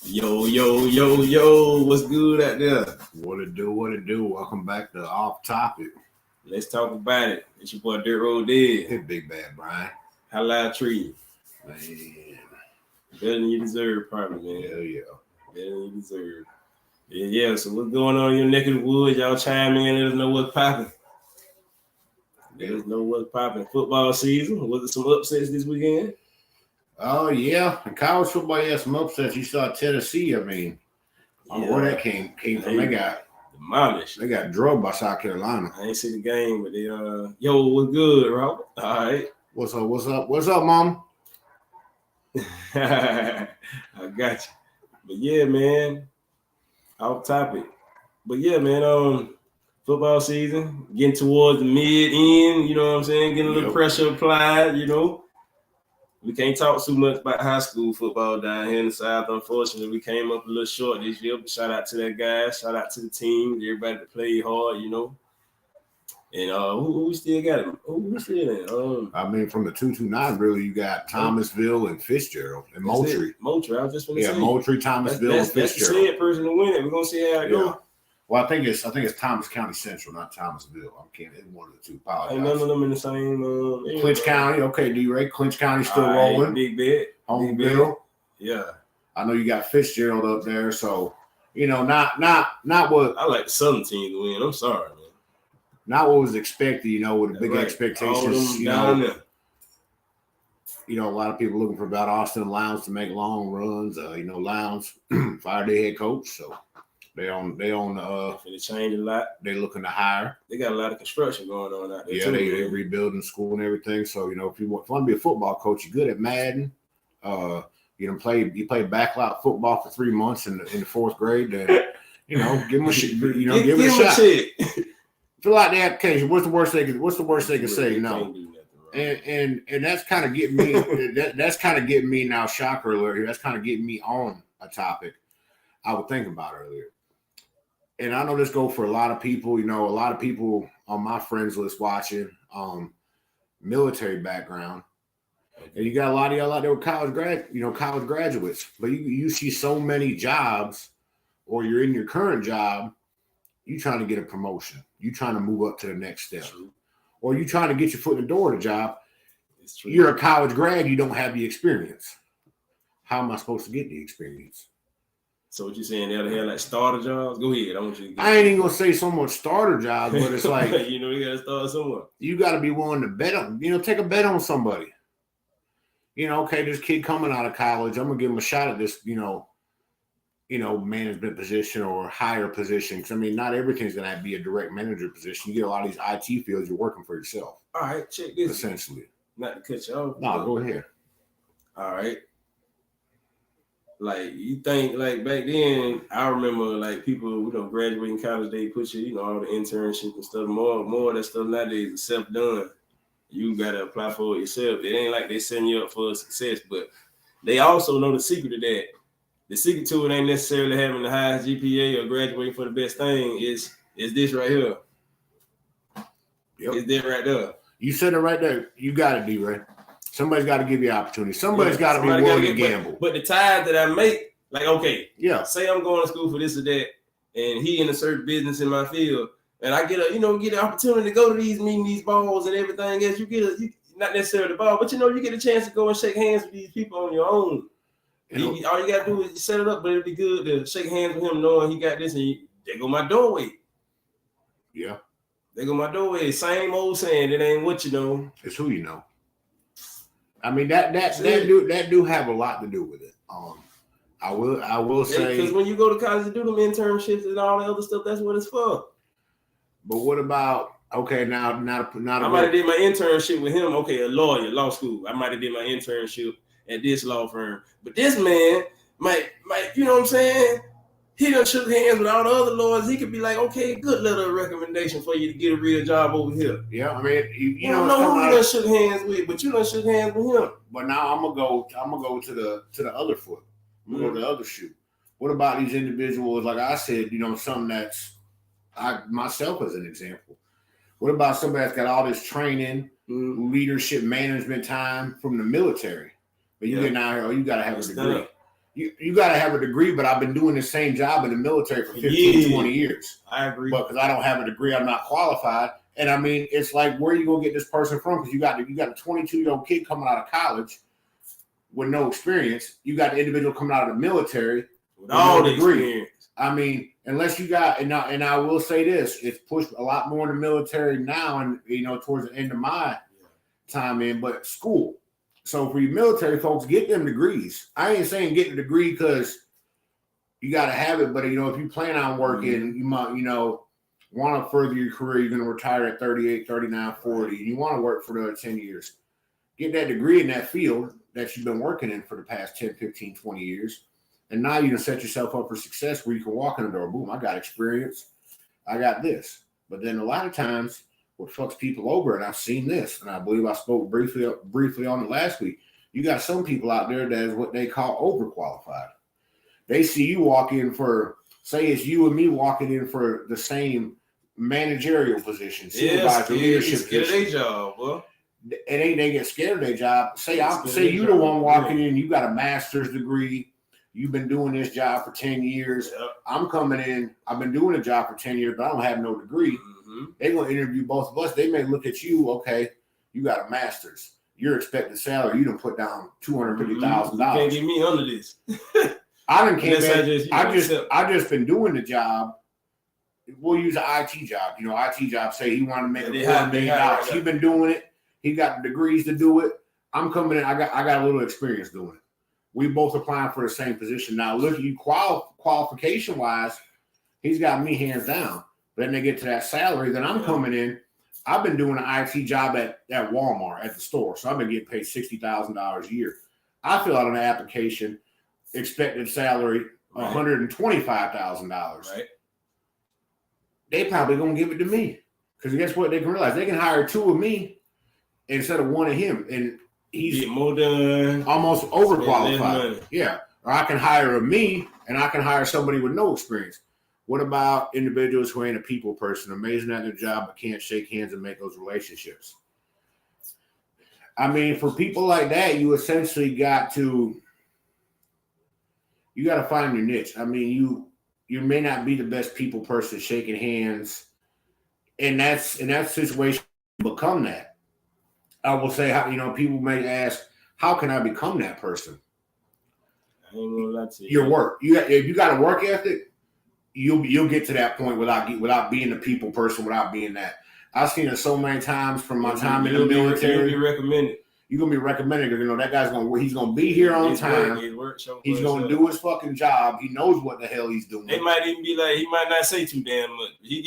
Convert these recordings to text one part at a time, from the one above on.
Yo, yo, yo, yo, what's good out there? What it do, what it do. Welcome back to Off Topic. Let's talk about it. It's your boy Dirt Road Dead. Hey, Big Bad Brian. How loud tree? Man. Better than you deserve, probably, man. Hell yeah. Better than you deserve. Yeah, so what's going on in your neck of the woods? Y'all chime in, let us know what's popping. Let us know what's popping. Football season. Was it some upsets this weekend? Oh, yeah. In college football, you had some upsets. You saw Tennessee. I mean, I don't know where that came from. They got demolished. They got drugged by South Carolina. I ain't see the game, but they yo, what's good, Robert? All right. What's up, Mom? I got you. But yeah, man. Off topic. But yeah, man, football season, getting towards the mid-end, you know what I'm saying? Getting a little pressure applied, you know. We can't talk too much about high school football down here in the South. Unfortunately, we came up a little short this year, but shout out to that guy, shout out to the team, everybody that played hard, you know. And who we still got him? Who we still in? I mean, from the 229, really, you got Thomasville and Fitzgerald and Moultrie. Moultrie, I was just going to say. Yeah, Moultrie, Thomasville, and Fitzgerald. That's the said person to win it. We're going to see how it goes. Well, I think it's Thomas County Central, not Thomasville. I can't. It's one of the two. Ain't none of them in the same. Clinch County, okay, D-Ray. Clinch County still rolling. Big bet. Homeville. Yeah. I know you got Fitzgerald up there, so you know, not what I like the Southern team to win. I'm sorry, man. Not what was expected, you know, with the big expectations. You know, a lot of people looking for about Austin Lowndes to make long runs. Lowndes fired their head coach, so. They on they change a lot. They looking to hire. They got a lot of construction going on out there. Yeah, they rebuilding school and everything. So if you want to be a football coach, you're good at Madden. You played backlot football for 3 months in the fourth grade. Then give them a shit. Give them a shot. Fill out the application. What's the worst they can say? No. And that's kind of getting me. That's kind of getting me now. Shocker alert here. That's kind of getting me on a topic I would think about earlier. And I know this goes for a lot of people, a lot of people on my friends list watching, military background. And you got a lot of y'all out there with college graduates, but you see so many jobs, or you're in your current job, you trying to get a promotion. You trying to move up to the next step. Or you trying to get your foot in the door of the job. You're a college grad, you don't have the experience. How am I supposed to get the experience? So what you saying? They have like starter jobs? Go ahead. I want you to I ain't even gonna say so much starter jobs, but it's like you gotta start somewhere. You gotta be willing to bet on, take a bet on somebody. Okay, this kid coming out of college, I'm gonna give him a shot at this, management position or higher position. Because I mean, not everything's gonna be a direct manager position. You get a lot of these IT fields, you're working for yourself. All right, check this. Essentially. Not to cut you off. No, go ahead. All right. Like you think, like back then, I remember like people, graduating college, they put you, all the internship and stuff. More of that stuff nowadays is self-done. You gotta apply for it yourself. It ain't like they setting you up for success, but they also know the secret to that. The secret to it ain't necessarily having the highest GPA or graduating for the best thing. Is this right here? Yep. It's that right there. You said it right there. You got it, D-Ray. Somebody's got to give you opportunity. Somebody's got to be willing to gamble. But the ties that I make, like, okay, say I'm going to school for this or that, and he in a certain business in my field, and I get an opportunity to go to these meetings, these balls and everything else. You not necessarily the ball, but you get a chance to go and shake hands with these people on your own. All you got to do is set it up, but it'd be good to shake hands with him knowing he got this, and there go my doorway. Yeah. There go my doorway. Same old saying, it ain't what you know. It's who you know. I mean that do have a lot to do with it. I will say, because when you go to college to do them internships and all the other stuff, that's what it's for. But what about now? I might have did my internship with him. Okay, a lawyer, law school. I might have did my internship at this law firm. But this man might, you know what I'm saying? He done shook hands with all the other lawyers. He could be like, okay, good little recommendation for you to get a real job over here. Yeah, I mean, you don't know who you done shook hands with, but you done shook hands with him. But now I'm gonna go to the other foot. I'm gonna go to the other shoe. What about these individuals? Like I said, something that's myself as an example. What about somebody that's got all this training, leadership, management time from the military, but you get out here, you gotta have a degree. You got to have a degree, but I've been doing the same job in the military for 15, 20 years. I agree. But because I don't have a degree, I'm not qualified. And I mean, it's like, where are you going to get this person from? Because you got a 22-year-old kid coming out of college with no experience. You got the individual coming out of the military with all no the degree. Experience. I mean, unless you got, and I will say this, it's pushed a lot more in the military now, and towards the end of my time in, but school. So for you military folks, get them degrees. I ain't saying get the degree because you got to have it, but if you plan on working, you might, want to further your career, you're going to retire at 38, 39, 40, and you want to work for another 10 years. Get that degree in that field that you've been working in for the past 10, 15, 20 years. And now you can set yourself up for success where you can walk in the door. Boom, I got experience. I got this. But then a lot of times what fucks people over, and I've seen this, and I believe I spoke briefly on it last week. You got some people out there that is what they call overqualified. They see you walk in for, say it's you and me walking in for the same managerial position, supervisor, leadership position. Their job, well. And they get scared of their job. Say you the one walking in, you got a master's degree. You've been doing this job for 10 years. Yep. I'm coming in. I've been doing a job for 10 years, but I don't have no degree. Mm-hmm. They're going to interview both of us. They may look at you, okay, you got a master's. Your expected salary, you done put down $250,000. You can't get me under this. I done came back. I just been doing the job. We'll use an IT job. IT job, say he wanted to make $1 million. He's been doing it. He got the degrees to do it. I'm coming in. I got a little experience doing it. We both applying for the same position. Now, look at you qualification-wise, he's got me hands down. But then they get to that salary, then I'm coming in. I've been doing an IT job at Walmart, at the store. So I've been getting paid $60,000 a year. I fill out an application, expected salary, $125,000. Right. They probably going to give it to me. Because guess what? They can realize they can hire two of me instead of one of him. And he's more done, almost overqualified. Yeah. Or I can hire me and I can hire somebody with no experience. What about individuals who ain't a people person, amazing at their job, but can't shake hands and make those relationships? I mean, for people like that, you essentially got to find your niche. I mean, you may not be the best people person shaking hands. And that's in that situation, become that. I will say, how people may ask, how can I become that person? I ain't gonna lie to you. Your work. If you got a work ethic, you'll get to that point without being the people person, without being that. I've seen it so many times from my time in the military. You'll be recommended. You're gonna be recommended because that guy's gonna be here on time. He's gonna do his fucking job. He knows what the hell he's doing. They might even be like, he might not say too damn much. He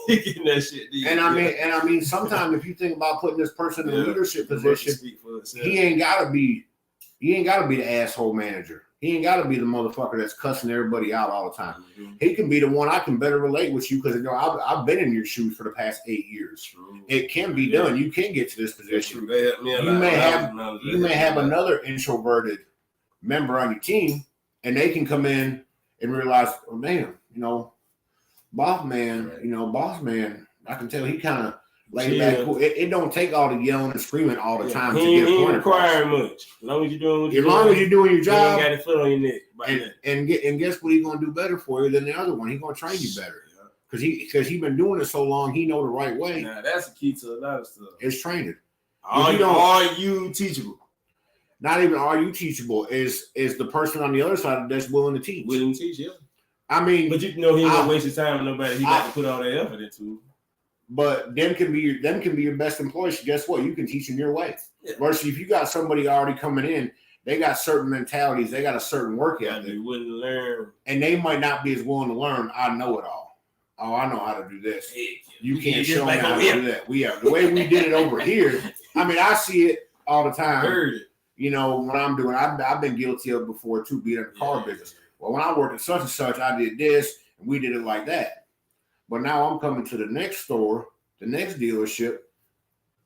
getting that shit. And I mean, sometimes if you think about putting this person in a leadership position, he ain't gotta be the asshole manager. He ain't got to be the motherfucker that's cussing everybody out all the time. Mm-hmm. He can be the one I can better relate with you because I've been in your shoes for the past 8 years. True. It can be done. You can get to this position. You may have another introverted member on your team, and they can come in and realize, oh damn, boss man, I can tell he kind of laid back. Cool. It don't take all the yelling and screaming all the time to get a point across. Requiring much. As long as you're doing your job, you ain't got a foot on your neck. And guess what? He's gonna do better for you than the other one. He's gonna train you better because he's been doing it so long. He know the right way. Nah, that's the key to a lot of stuff. It's training. Are you teachable? Not even are you teachable? Is the person on the other side that's willing to teach? Willing to teach, yeah. I mean, but he ain't gonna waste his time with nobody. He got to put all that effort into. But them can be your best employees. Guess what? You can teach them your way. Yeah. Versus if you got somebody already coming in, they got certain mentalities, they got a certain work ethic. They wouldn't learn, and they might not be as willing to learn. I know it all. Oh, I know how to do this. You can't show me how to do that. The way we did it over here. I mean, I see it all the time. Heard it. What I'm doing. I've been guilty of before too, being in the car business. Well, when I worked at such and such, I did this, and we did it like that. But now I'm coming to the next store, the next dealership.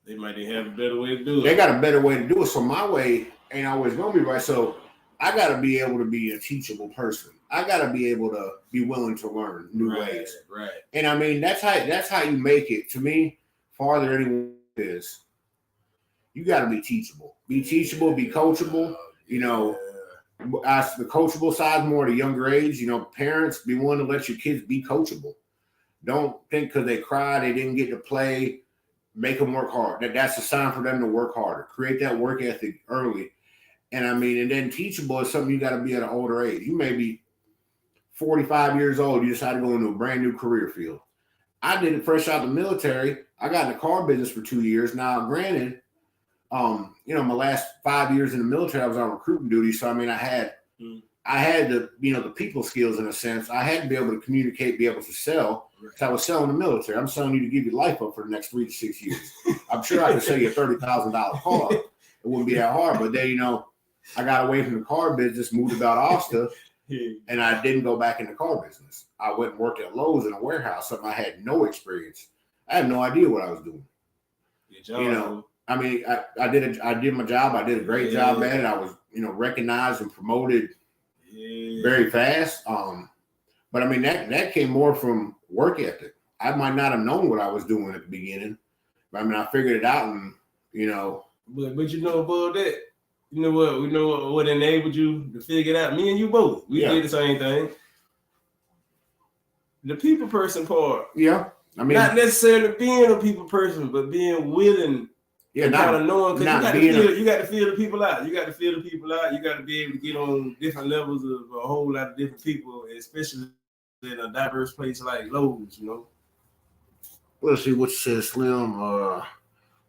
They might have a better way to do it. They got a better way to do it. So my way ain't always going to be right. So I got to be able to be a teachable person. I got to be able to be willing to learn new ways. Right. And I mean, that's how you make it. To me, farther anyone is, you got to be teachable. Be teachable, be coachable. as the coachable side more at a younger age, you know, parents be willing to let your kids be coachable. Don't think because they cry they didn't get to play, make them work hard. That's a sign for them to work harder. Create that work ethic early. And I mean, and then teachable is something you got to be at an older age. You may be 45 years old, you decide to go into a brand new career field. I did it fresh out of the military. I got in the car business for 2 years. Now, granted, you know, my last 5 years in the military, I was on recruiting duty. So I mean, I had the, you know, the people skills in a sense. I had to be able to communicate, be able to sell. So I was selling the military. I'm selling you to give your life up for the next 3 to 6 years. I'm sure I could sell you a $30,000 car. It wouldn't be that hard. But then, you know, I got away from the car business, moved about Austin, and I didn't go back in the car business. I went and worked at Lowe's in a warehouse, something I had no experience. I had no idea what I was doing. Good job, you know, I mean, I did my job. I did a great job at it. I was, you know, recognized and promoted very fast. But I mean, that came more from work ethic. I might not have known what I was doing at the beginning, but I mean, I figured it out, and you know. But you know about that. You know what? We know what enabled you to figure it out. Me and you both. We did the same thing. The people person part. Yeah. I mean, not necessarily being a people person, but being willing. Yeah, kind of knowing, because you got to feel the people out. You got to feel the people out. You got to be able to get on different levels of a whole lot of different people, especially in a diverse place like Lowe's, you know. Let's see what you said, Slim.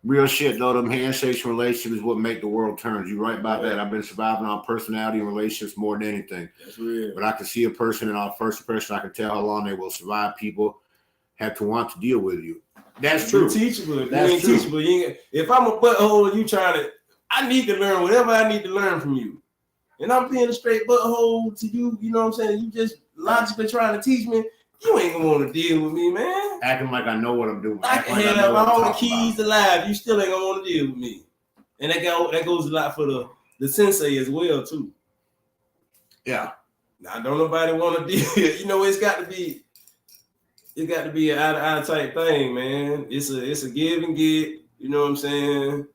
Real shit, though, them handshakes and relationships is what make the world turn. You right about that. I've been surviving on personality and relationships more than anything. That's real. But I can see a person in our first impression. I can tell how long they will survive. People have to want to deal with you. That's true. Teachable. That's true. Teachable. If I'm a butthole and you I need to learn whatever I need to learn from you. And I'm being a straight butthole to you, you know what I'm saying? You just logically trying to teach me. You ain't gonna want to deal with me, man. Acting like I know what I'm doing. I can have all the keys to life. You still ain't gonna want to deal with me. And that goes a lot for the sensei as well, too. Yeah. Now, don't nobody want to deal. You know, it's got to be an eye type thing, man. It's a give and get. You know what I'm saying?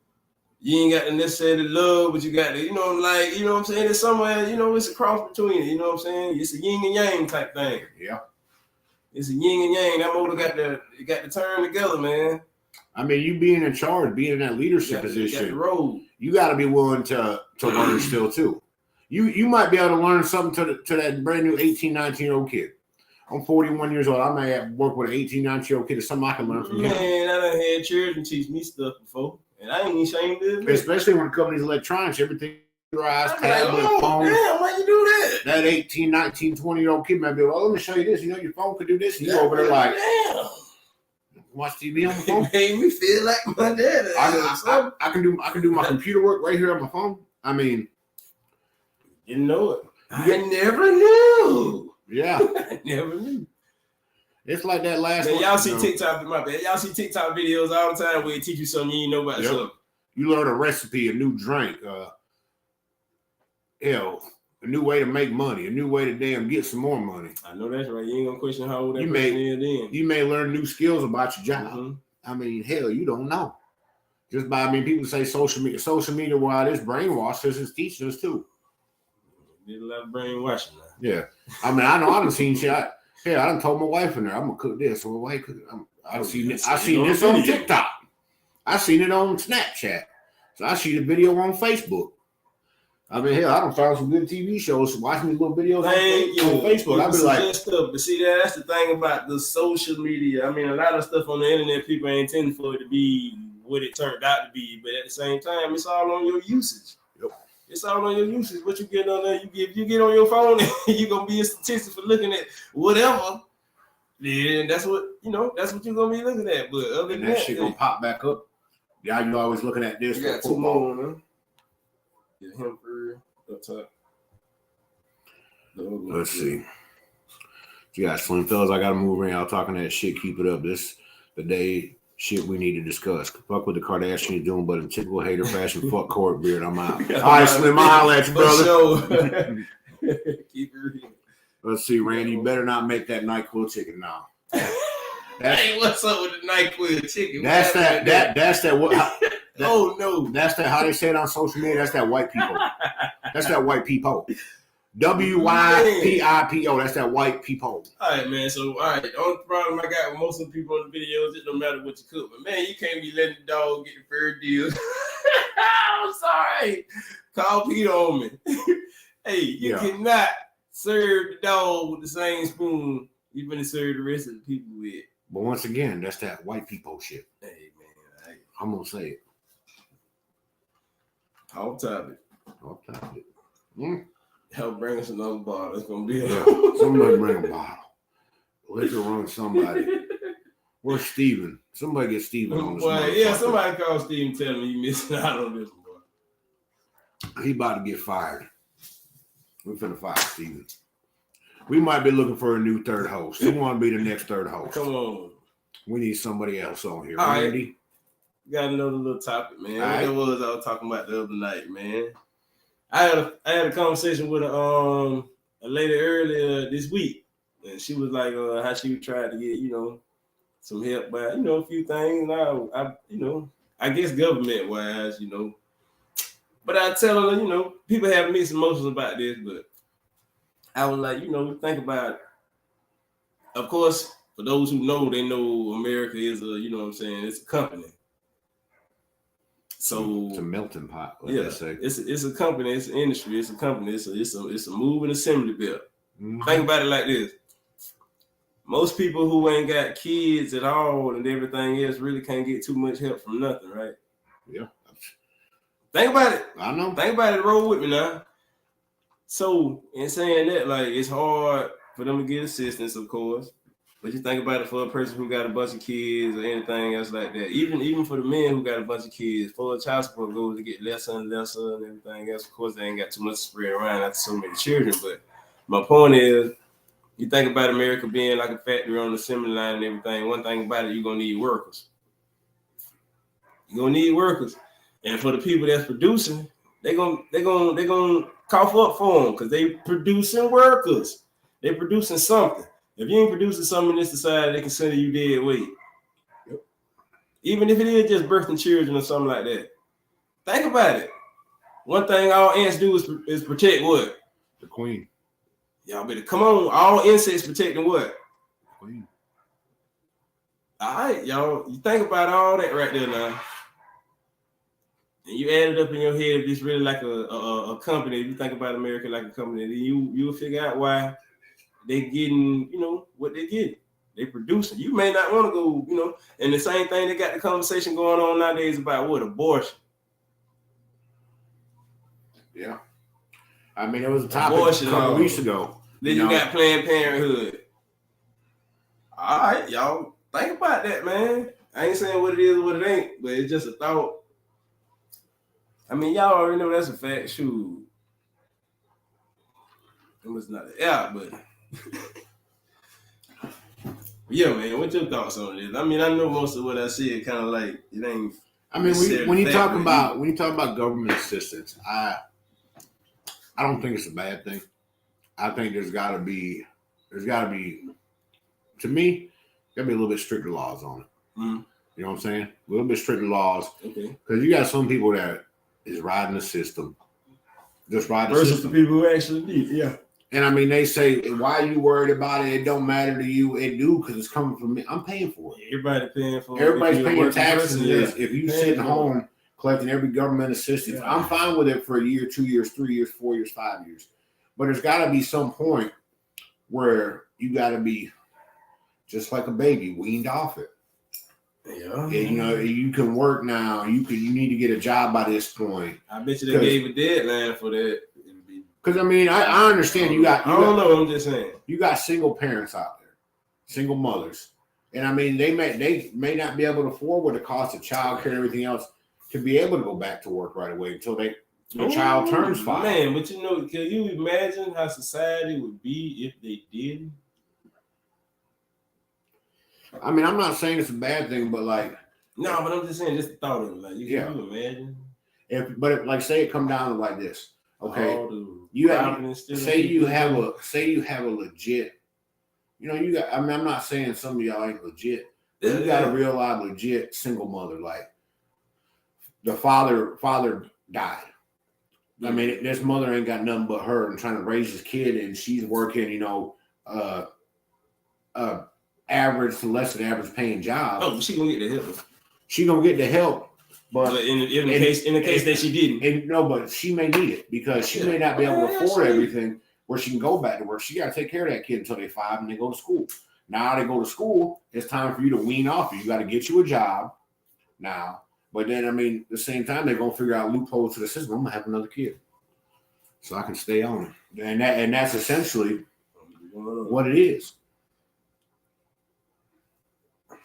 You ain't got to necessarily love, but you got to, you know, like, you know what I'm saying? It's somewhere, you know, it's a cross between it. You know what I'm saying? It's a yin and yang type thing. Yeah. It's a yin and yang. That motor got to turn together, man. I mean, you being in charge, being in that leadership position, you got to be willing to learn still too. You might be able to learn something to that brand new 18, 19-year-old kid. I'm 41 years old. I may have worked with an 18, 19-year-old kid. It's something I can learn from him. Man, I done had children teach me stuff before, and I ain't ashamed of it. Especially when it comes to these electronics, everything. Tablet, phone. Damn, why you do that? That 18, 19, 20-year-old kid might be like, let me show you this. You know, your phone could do this. And you over there like, damn. Watch TV on the phone. It made me feel like my dad. I can do my computer work right here on my phone. I mean, you know it. I never knew. Yeah, I never knew. It's like that last man, one. Y'all see TikTok, my bad. Y'all see TikTok videos all the time where it teach you something you ain't know about something. You learn a recipe, a new drink, a new way to make money, a new way to damn get some more money. I know that's right. You ain't gonna question how old that person is then. You may learn new skills about your job. Mm-hmm. I mean, hell, you don't know. Just by, people say social media, while it's brainwashed, it's teaching us too. Did a lot of brainwashing now. Yeah. I mean, I know I done seen shit. I done told my wife in there, I'm gonna cook this. So my wife cook. I seen this on TikTok. I seen it on Snapchat. So I see the video on Facebook. I mean, hell, I done found some good TV shows. Watching these little videos on Facebook. I be like, stuff. But see, that's the thing about the social media. I mean, a lot of stuff on the internet, people ain't intending for it to be what it turned out to be. But at the same time, it's all on your usage. Yep. It's all on your usage. What you get on there, you get on your phone, and you're gonna be a statistic for looking at whatever. Then that's what you're gonna be looking at. But other than that shit gonna pop back up. Yeah, you always looking at this. You got two more, man. Yeah, him for up top. Let's see. You got Slim fellas. I gotta move around. Y'all talking that shit. Keep it up. This the day. Shit we need to discuss. Fuck what the Kardashians doing, but in typical hater fashion, fuck Court Beard. I'm out. All right, Slim, I'll holler at you, brother. Keep it real. Let's see, Randy. You better not make that NyQuil chicken now. Hey, what's up with the NyQuil chicken? That's that. What? Oh no. That's that how they say it on social media. That's that white people. That's that white people. WYPIPO. That's that white people. All right, man. So, all right. The only problem I got with most of the people on the videos, it don't matter what you cook. But, man, you can't be letting the dog get the fair deal. I'm sorry. Call Peter on me. Hey, you cannot serve the dog with the same spoon you're going to serve the rest of the people with. But once again, that's that white people shit. Hey, man. Hey. I'm going to say it. Off topic. Help bring us another bottle. It's gonna be somebody bring a bottle. Liquor run somebody. Where's Steven? Somebody get Steven on this. Well, yeah, somebody call Steven and tell him you missing out on this one. He about to get fired. We're finna fire Steven. We might be looking for a new third host. Who want to be the next third host? Come on. We need somebody else on here. All Randy. Right. Got another little topic, man. What it was I was talking about the other night, man. I had a conversation with a lady earlier this week, and she was like, how she tried to get, some help by, a few things. And I guess government wise, but I tell her, people have mixed emotions about this, but I was like, think about it. Of course, for those who know, they know America is it's a company. So it's a melting pot. They say. It's a company. It's an industry. It's a company. It's a move and assembly belt. Mm-hmm. Think about it like this: most people who ain't got kids at all and everything else really can't get too much help from nothing, right? Yeah. Think about it. I know. Think about it. Roll with me now. So, in saying that, like, it's hard for them to get assistance, of course. But you think about it for a person who got a bunch of kids or anything else like that. Even for the men who got a bunch of kids, full child support goes to get lesser and lesser and everything else. Of course, they ain't got too much to spread around after so many children. But my point is, you think about America being like a factory on the assembly line and everything. One thing about it, you're gonna need workers. You're gonna need workers, and for the people that's producing, they're gonna cough up for them because they producing workers. They producing something. If you ain't producing something in this society, they consider you dead weight. Yep. Even if it is just birthing children or something like that. Think about it. One thing all ants do is protect what? The queen. Y'all better come on. All insects protecting what? The queen. All right, y'all. You think about all that right there now. And you add it up in your head if it's really like a company. If you think about America like a company, then you'll figure out why they getting, what they get. They producing. You may not want to go, and the same thing, they got the conversation going on nowadays about what? Abortion. Yeah. I mean, it was a topic a couple weeks ago. Then you got Planned Parenthood. All right, y'all. Think about that, man. I ain't saying what it is or what it ain't, but it's just a thought. I mean, y'all already know that's a fact. Shoot. It was not but yeah, man, what's your thoughts on this? I mean, I know most of what I said kind of like it ain't. I mean, when you talk about government assistance, I don't think it's a bad thing. I think there's got to be, to me, got to be a little bit stricter laws on it. Mm-hmm. You know what I'm saying? A little bit stricter laws. Okay. Because you got some people that is riding the system, just riding the system. Versus the people who actually need, yeah. And I mean, they say, why are you worried about it? It don't matter to you. It do because it's coming from me. I'm paying for it. Everybody's paying for it. Everybody's paying taxes. If you sitting home collecting every government assistance, I'm fine with it for a year, 2 years, 3 years, 4 years, 5 years. But there's got to be some point where you got to be just like a baby, weaned off it. Yeah. And, you can work now. You need to get a job by this point. I bet you they gave a deadline for that. Because I mean, I understand you got. I don't know. I'm just saying. You got single parents out there, single mothers, and I mean, they may not be able to afford what the cost of childcare and everything else to be able to go back to work right away until the child turns 5. Man, but can you imagine how society would be if they didn't? I mean, I'm not saying it's a bad thing, but like. No, but I'm just saying, just the thought of it. Like, you imagine? Like, say it come down to like this. Okay, you have a legit. You got. I mean, I'm not saying some of y'all ain't legit. You got a real live legit single mother. Like the father died. I mean, this mother ain't got nothing but her and trying to raise his kid, and she's working, average to less than average paying job. Oh, she gonna get the help. She gonna get the help, but in the case that she didn't, but she may need it because she may not be able to afford everything where she can go back to work. She got to take care of that kid until they're 5 and they go to school. Now they go to school, it's time for you to wean off. You got to get you a job now. But then, I mean, at the same time, they're gonna figure out loopholes to the system. I'm gonna have another kid, so I can stay on it, and that's essentially what it is.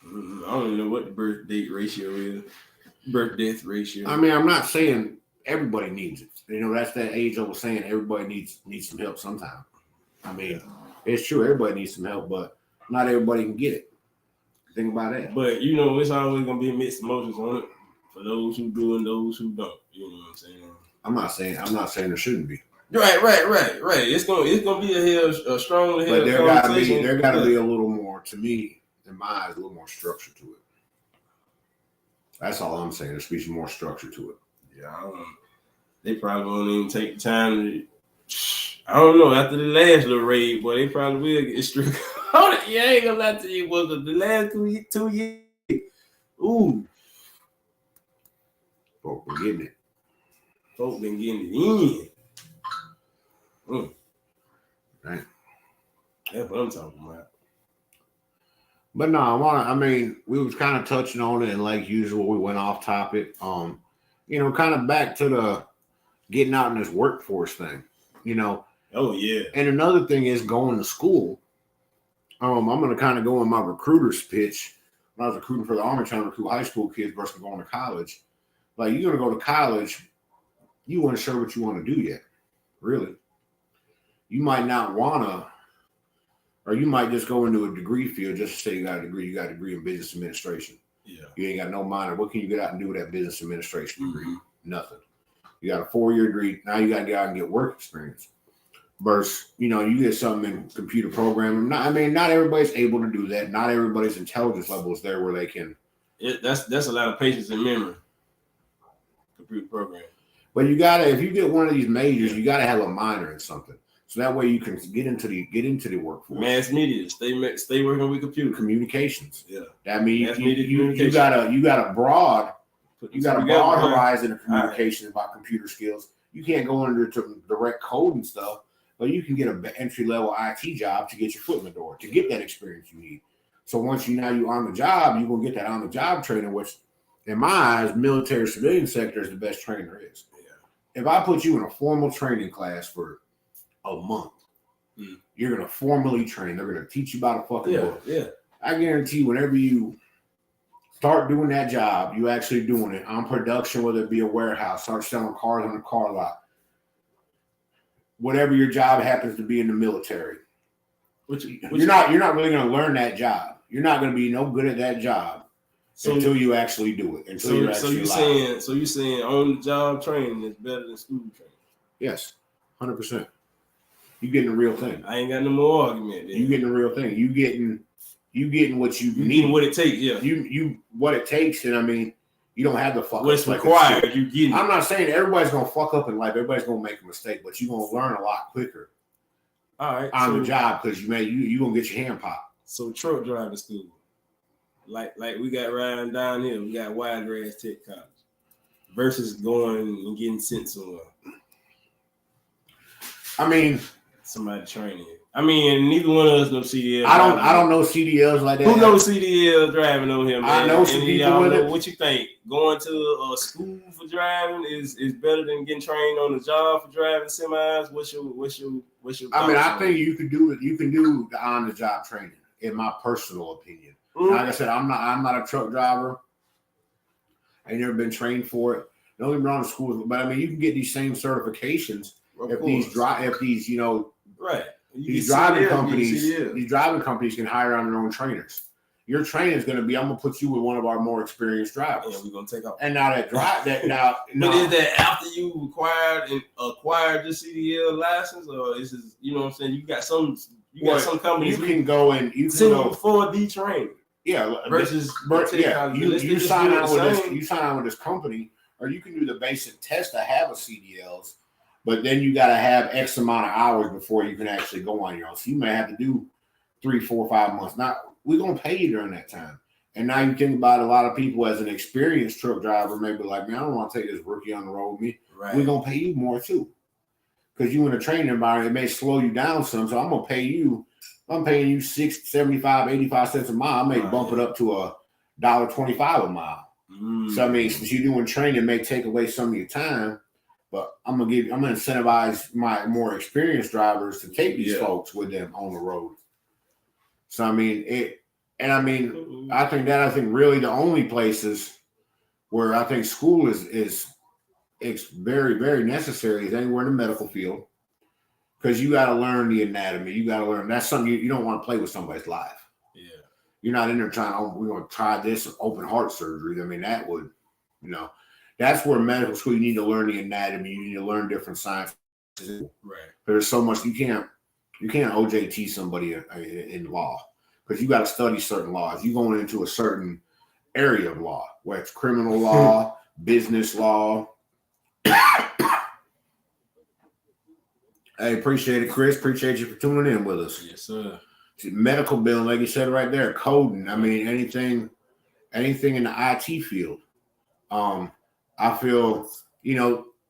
I don't even know what the birth death ratio. I mean, I'm not saying everybody needs it. That's that age old saying. Everybody needs some help sometime. I mean, it's true. Everybody needs some help, but not everybody can get it. Think about that. But it's always gonna be mixed emotions on it for those who do and those who don't. You know what I'm saying? I'm not saying there shouldn't be. Right. It's gonna be a strong. But there gotta be a little more, to me, in my eyes, a little more structure to it. That's all I'm saying. There should be some more structure to it. Yeah, they probably won't even take the time to. I don't know. After the last little raid, boy, they probably will get strict. Yeah, I ain't gonna lie to you. Was the last 2 years? Ooh, Folk been getting it. Folk been getting it in. Right. That's what I'm talking about. But no, we was kind of touching on it, and like usual, we went off topic. Kind of back to the getting out in this workforce thing. Oh yeah. And another thing is going to school. I'm gonna kind of go in my recruiter's pitch. When I was recruiting for the Army, trying to recruit high school kids versus going to college. Like, you're gonna go to college, you weren't sure what you want to do yet. Really. You might not wanna, or you might just go into a degree field just to say you got a degree. You got a degree in business administration. Yeah. You ain't got no minor. What can you get out and do with that business administration degree? Nothing. You got a 4-year degree. Now you got to get out and get work experience. Versus, you get something in computer programming. Not everybody's able to do that. Not everybody's intelligence level is there where they can. That's a lot of patience and memory. Computer programming. But if you get one of these majors, you gotta have a minor in something. So that way you can get into the workforce. Mass media, stay working with computer communications. Yeah. That means you got a broad horizon of communication about computer skills. You can't go into direct code and stuff, but you can get an entry-level IT job to get your foot in the door, to get that experience you need. So once you're on the job, you're going to get that on-the-job training, which, in my eyes, military civilian sector is the best training there is. Yeah. If I put you in a formal training class for a month, you're going to formally train. They're going to teach you about a fucking book. Yeah. I guarantee you, whenever you start doing that job, you actually doing it on production, whether it be a warehouse, start selling cars on a car lot, whatever your job happens to be in the military. You're not really going to learn that job. You're not going to be no good at that job until you actually do it. So you're saying on the job training is better than school training? Yes, 100%. You getting the real thing. I ain't got no more argument. You getting the real thing. You getting what you need. Getting what it takes. Yeah. You what it takes, and you don't have to fuck what's up. What's required? You getting. I'm not saying everybody's gonna fuck up in life. Everybody's gonna make a mistake, but you're gonna learn a lot quicker. All right. On the job, because you gonna get your hand popped. So truck driving school, like we got riding down here, we got Wiregrass Tech College, versus going and getting sent somewhere. Somebody training you. Neither one of us know CDL. I don't know CDLs like that. Who knows CDL driving on here, man? I know some people with it. What you think? Going to a school for driving is better than getting trained on the job for driving semis? What's your I think you can do it. You can do the on the job training, in my personal opinion. Mm-hmm. Like I said, I'm not a truck driver. I ain't never been trained for it. Don't get me wrong, schools, but you can get these same certifications these right. These driving companies can hire on their own trainers. Your trainer is going to be, I'm going to put you with one of our more experienced drivers. Yeah, we're going to take off. And now that drive that now. But is that after you acquired the CDL license, or is it, you know what I'm saying? You got some companies you can go and you can go for the training. Yeah. Versus you sign on with this company, or you can do the basic test to have a CDLs, but then you got to have X amount of hours before you can actually go on your own. So you may have to do 3, 4, 5 months. Now, we're going to pay you during that time. And now you think about a lot of people as an experienced truck driver, maybe like, man, I don't want to take this rookie on the road with me. Right. We're going to pay you more too. Because you in a training environment, it may slow you down some. So I'm going to pay you. I'm paying you 75, 85 cents a mile. I may bump it up to $1.25 a mile. So I mean, since you're doing training, it may take away some of your time. But I'm gonna incentivize my more experienced drivers to take these folks with them on the road. So I mean I think really the only places where I think school is very, very necessary is anywhere in the medical field, because you got to learn the anatomy. You got to learn. That's something you don't want to play with somebody's life. Yeah, you're not in there trying. Oh, we're going to try this open heart surgery. I mean, that would, that's where medical school you need to learn the anatomy. You need to learn different sciences. Right. There's so much you can't OJT somebody in law, because you got to study certain laws. You going into a certain area of law, where it's criminal law, business law. Hey, appreciate it, Chris. Appreciate you for tuning in with us. Yes, sir. Medical billing, like you said right there, coding. I mean, anything in the IT field. I feel,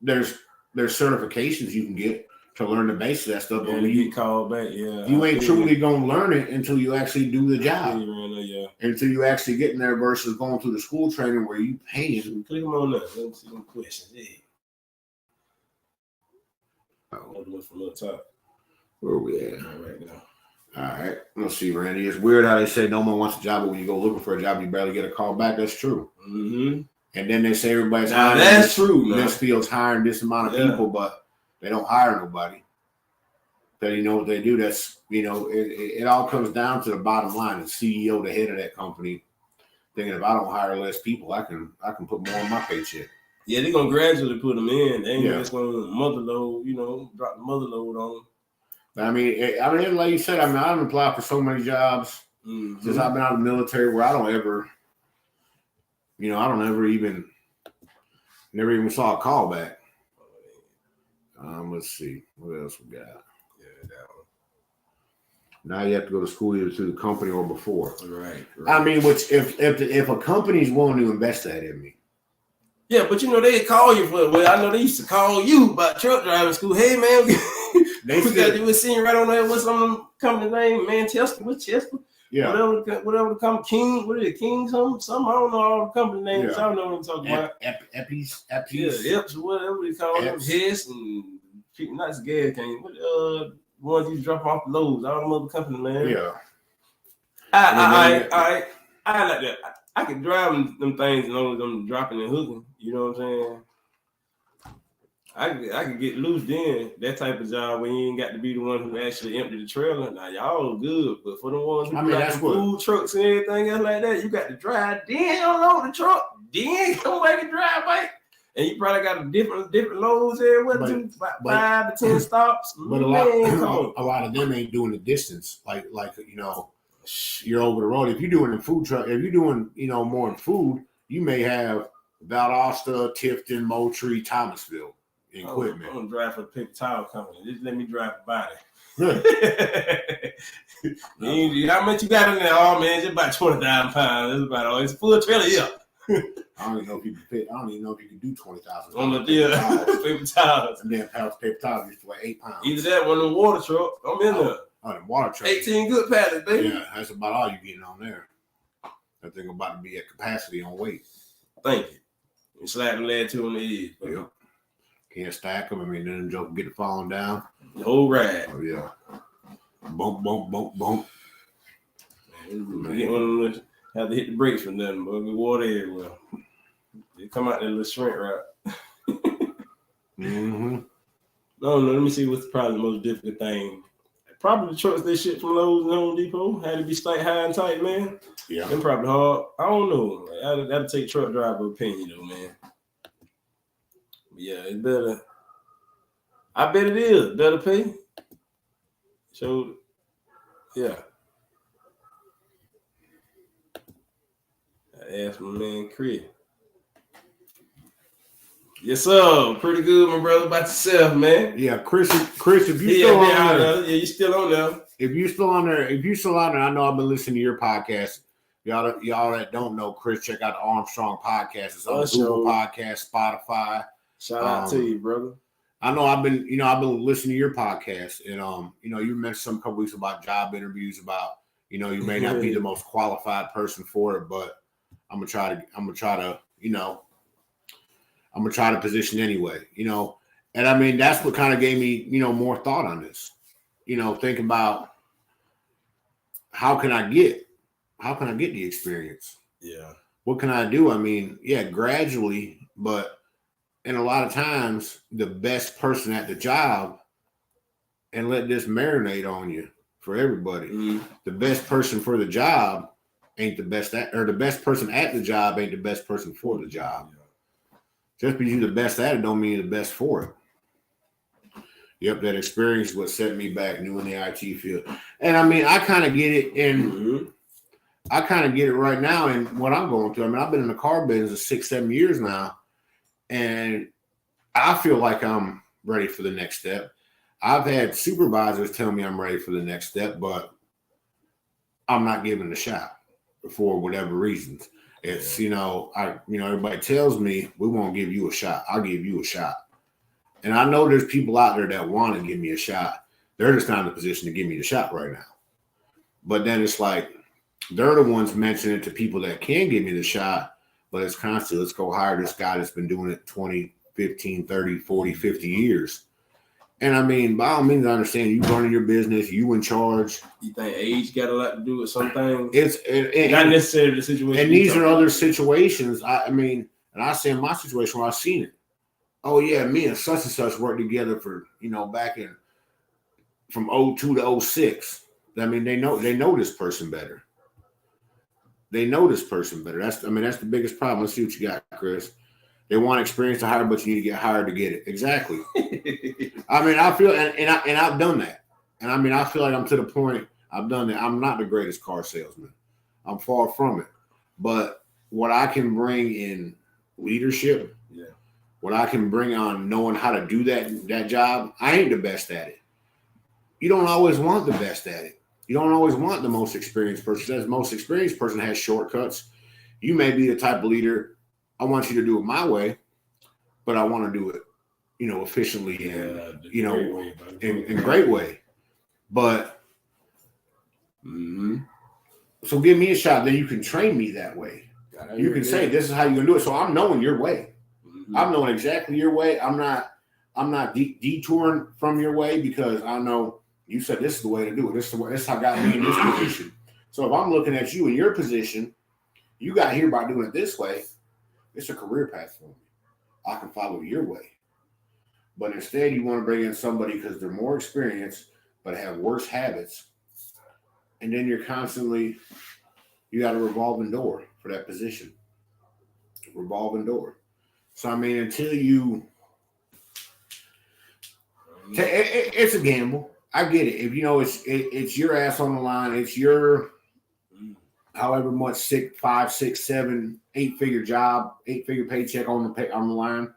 there's certifications you can get to learn the basics of that stuff. But when you get called back, you ain't truly gonna learn it until you actually do the job. Until you actually get in there versus going through the school training where you paying. Click them on that. Let me see some questions. Yeah. From up top. Where we at? Right now. All right. Let's see, Randy. It's weird how they say no one wants a job, but when you go looking for a job, you barely get a call back. That's true. Mm-hmm. And then they say everybody's hiring. That's true. This field's hiring this amount of people, but they don't hire nobody. So you know what they do? That's it all comes down to the bottom line. The CEO, the head of that company, thinking if I don't hire less people, I can put more on my paycheck. Yeah, they're gonna gradually put them in. They ain't just gonna mother load, drop the mother load on them. I mean, like you said, I've applied for so many jobs since I've been out of the military where I don't ever never even saw a call back. Let's see, what else we got? Yeah, that one. Now you have to go to school either through the company or before. Right. I mean, which if a company's willing to invest that in me. Yeah, but they call you for. Well, I know they used to call you about truck driving school. Hey man, we were seeing right on there. What's on the company name? Manchester, what's Chester? Yeah. Whatever the company King. What is it? King something? I don't know all the company names. Yeah. I don't know what I'm talking about. Eppies. Yeah, Eps, whatever they call them. Hess and not gas cane. What ones you drop off the loads? All them other company names. Yeah. I like that. I can drive them things and only them dropping and hooking. You know what I'm saying? I can get loose then. That type of job where you ain't got to be the one who actually empty the trailer. Now y'all good, but for the ones who got the food trucks and everything else like that, you got to drive, then unload the truck, then come back and drive back. And you probably got different loads there. What do 5 to 10 stops? But a lot of them ain't doing the distance like you're over the road. If you're doing a food truck, if you're doing more in food, you may have Valdosta, Tifton, Moultrie, Thomasville equipment. I'm gonna drive for the paper towel company. Just let me drive the body. How much you got in there? Oh man, it's about 20,000 pounds. That's about all. It's a full trailer, yeah. I don't even know if you can do 20,000 on the paper towels. And then paper towels used to weigh 8 pounds. Either that one or the water truck. I'm in there. Oh, the water truck. 18 good pallets, baby. Yeah, that's about all you're getting on there. That thing about to be at capacity on weight. Thank you. You slap the lead to on the edge. Yep. Can't stack them. I mean, then the joke get to falling down. The whole ride. Oh, yeah. Bump, bump, bump, bump. Man, get one of those. Have to hit the brakes for nothing, but the water everywhere. They come out that little shrink route. No, let me see what's probably the most difficult thing. Probably the trucks they ship from Lowe's and Home Depot had to be stacked high and tight, man. Yeah. Them probably hard. I don't know. That'll take truck driver opinion, though, man. But yeah, it's better. I bet it is. Better pay. So, yeah. I asked my man Chris. Yes, sir. Pretty good, my brother. About yourself, man. Yeah, Chris, if you still on there, you still on there. If you still on there, I know I've been listening to your podcast. Y'all that don't know Chris, check out the Armstrong podcast. It's on Google Podcast, Spotify. Shout out to you, brother. I know I've been listening to your podcast, and you mentioned some couple weeks about job interviews about you may not be the most qualified person for it, but I'm gonna try to position anyway, and I mean that's what kind of gave me more thought on this, think about how can I get the experience? Yeah. What can I do? I mean, yeah, gradually, but and a lot of times the best person at the job, and let this marinate on you for everybody. Mm-hmm. The best person for the job ain't the best or the best person at the job ain't the best person for the job. Yeah. Just because you're the best at it don't mean you're the best for it. Yep, that experience is what set me back new in the IT field. And I mean, I kind of get it I kind of get it right now in what I'm going through. I mean, I've been in the car business 6-7 years now, and I feel like I'm ready for the next step. I've had supervisors tell me I'm ready for the next step, but I'm not giving it a shot for whatever reasons. It's, everybody tells me we won't give you a shot. I'll give you a shot. And I know there's people out there that want to give me a shot. They're just not in the position to give me the shot right now. But then it's like, they're the ones mentioning it to people that can give me the shot, but it's constant. Let's go hire this guy that's been doing it 20, 15, 30, 40, 50 years. And I mean, by all means, I understand you running your business, you in charge. You think age got a lot to do with some things? It's not necessarily the situation. And these are other situations. I mean, and I say in my situation where I've seen it. Oh yeah, me and such worked together for, back in from 02 to 06. I mean, they know this person better. They know this person better. That's the biggest problem. Let's see what you got, Chris. They want experience to hire, but you need to get hired to get it. Exactly. I mean, I feel, and I've done that. And I mean, I feel like I'm to the point I've done that. I'm not the greatest car salesman. I'm far from it. But what I can bring in leadership, what I can bring on knowing how to do that job, I ain't the best at it. You don't always want the best at it. You don't always want the most experienced person. The most experienced person has shortcuts. You may be the type of leader, I want you to do it my way, but I want to do it, efficiently and, in great way. But, so give me a shot. Then you can train me that way. You can say, this is how you're going to do it. So I'm knowing your way. Mm-hmm. I'm knowing exactly your way. I'm not detouring from your way because I know you said this is the way to do it. This is how got me in this position. So if I'm looking at you in your position, you got here by doing it this way. It's a career path for me. I can follow your way. But instead, you want to bring in somebody because they're more experienced, but have worse habits. And then you got a revolving door for that position. Revolving door. So, I mean, until you, it's a gamble. I get it. If it's your ass on the line, it's your however much 5, 6, 7, 8-figure job, 8-figure paycheck on the line.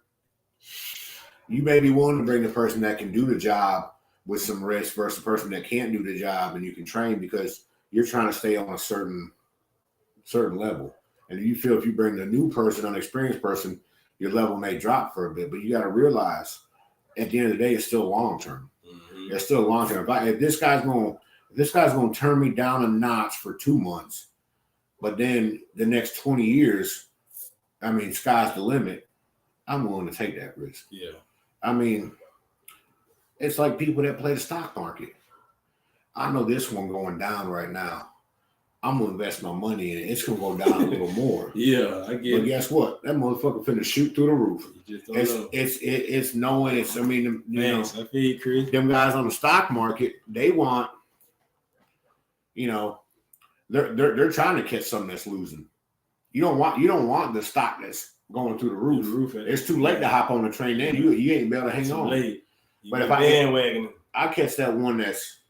You may be willing to bring the person that can do the job with some risk versus the person that can't do the job and you can train because you're trying to stay on a certain level. And you feel if you bring the new person, an experienced person, your level may drop for a bit. But you got to realize at the end of the day, it's still long term. Mm-hmm. It's still long term. If this guy's going to turn me down a notch for 2 months, but then the next 20 years, I mean, sky's the limit. I'm willing to take that risk. Yeah. I mean, it's like people that play the stock market. I know this one going down right now. I'm going to invest my money in it. It's going to go down a little more. Yeah, I get it. But guess what? That motherfucker finna shoot through the roof. It's knowing it's, I mean, I feel Chris. Them guys on the stock market, they want, they're trying to catch something that's losing. You don't want the stock that's going through the roof. It's too late to hop on the train then. You ain't be able to hang on. Late. But if I catch that one that's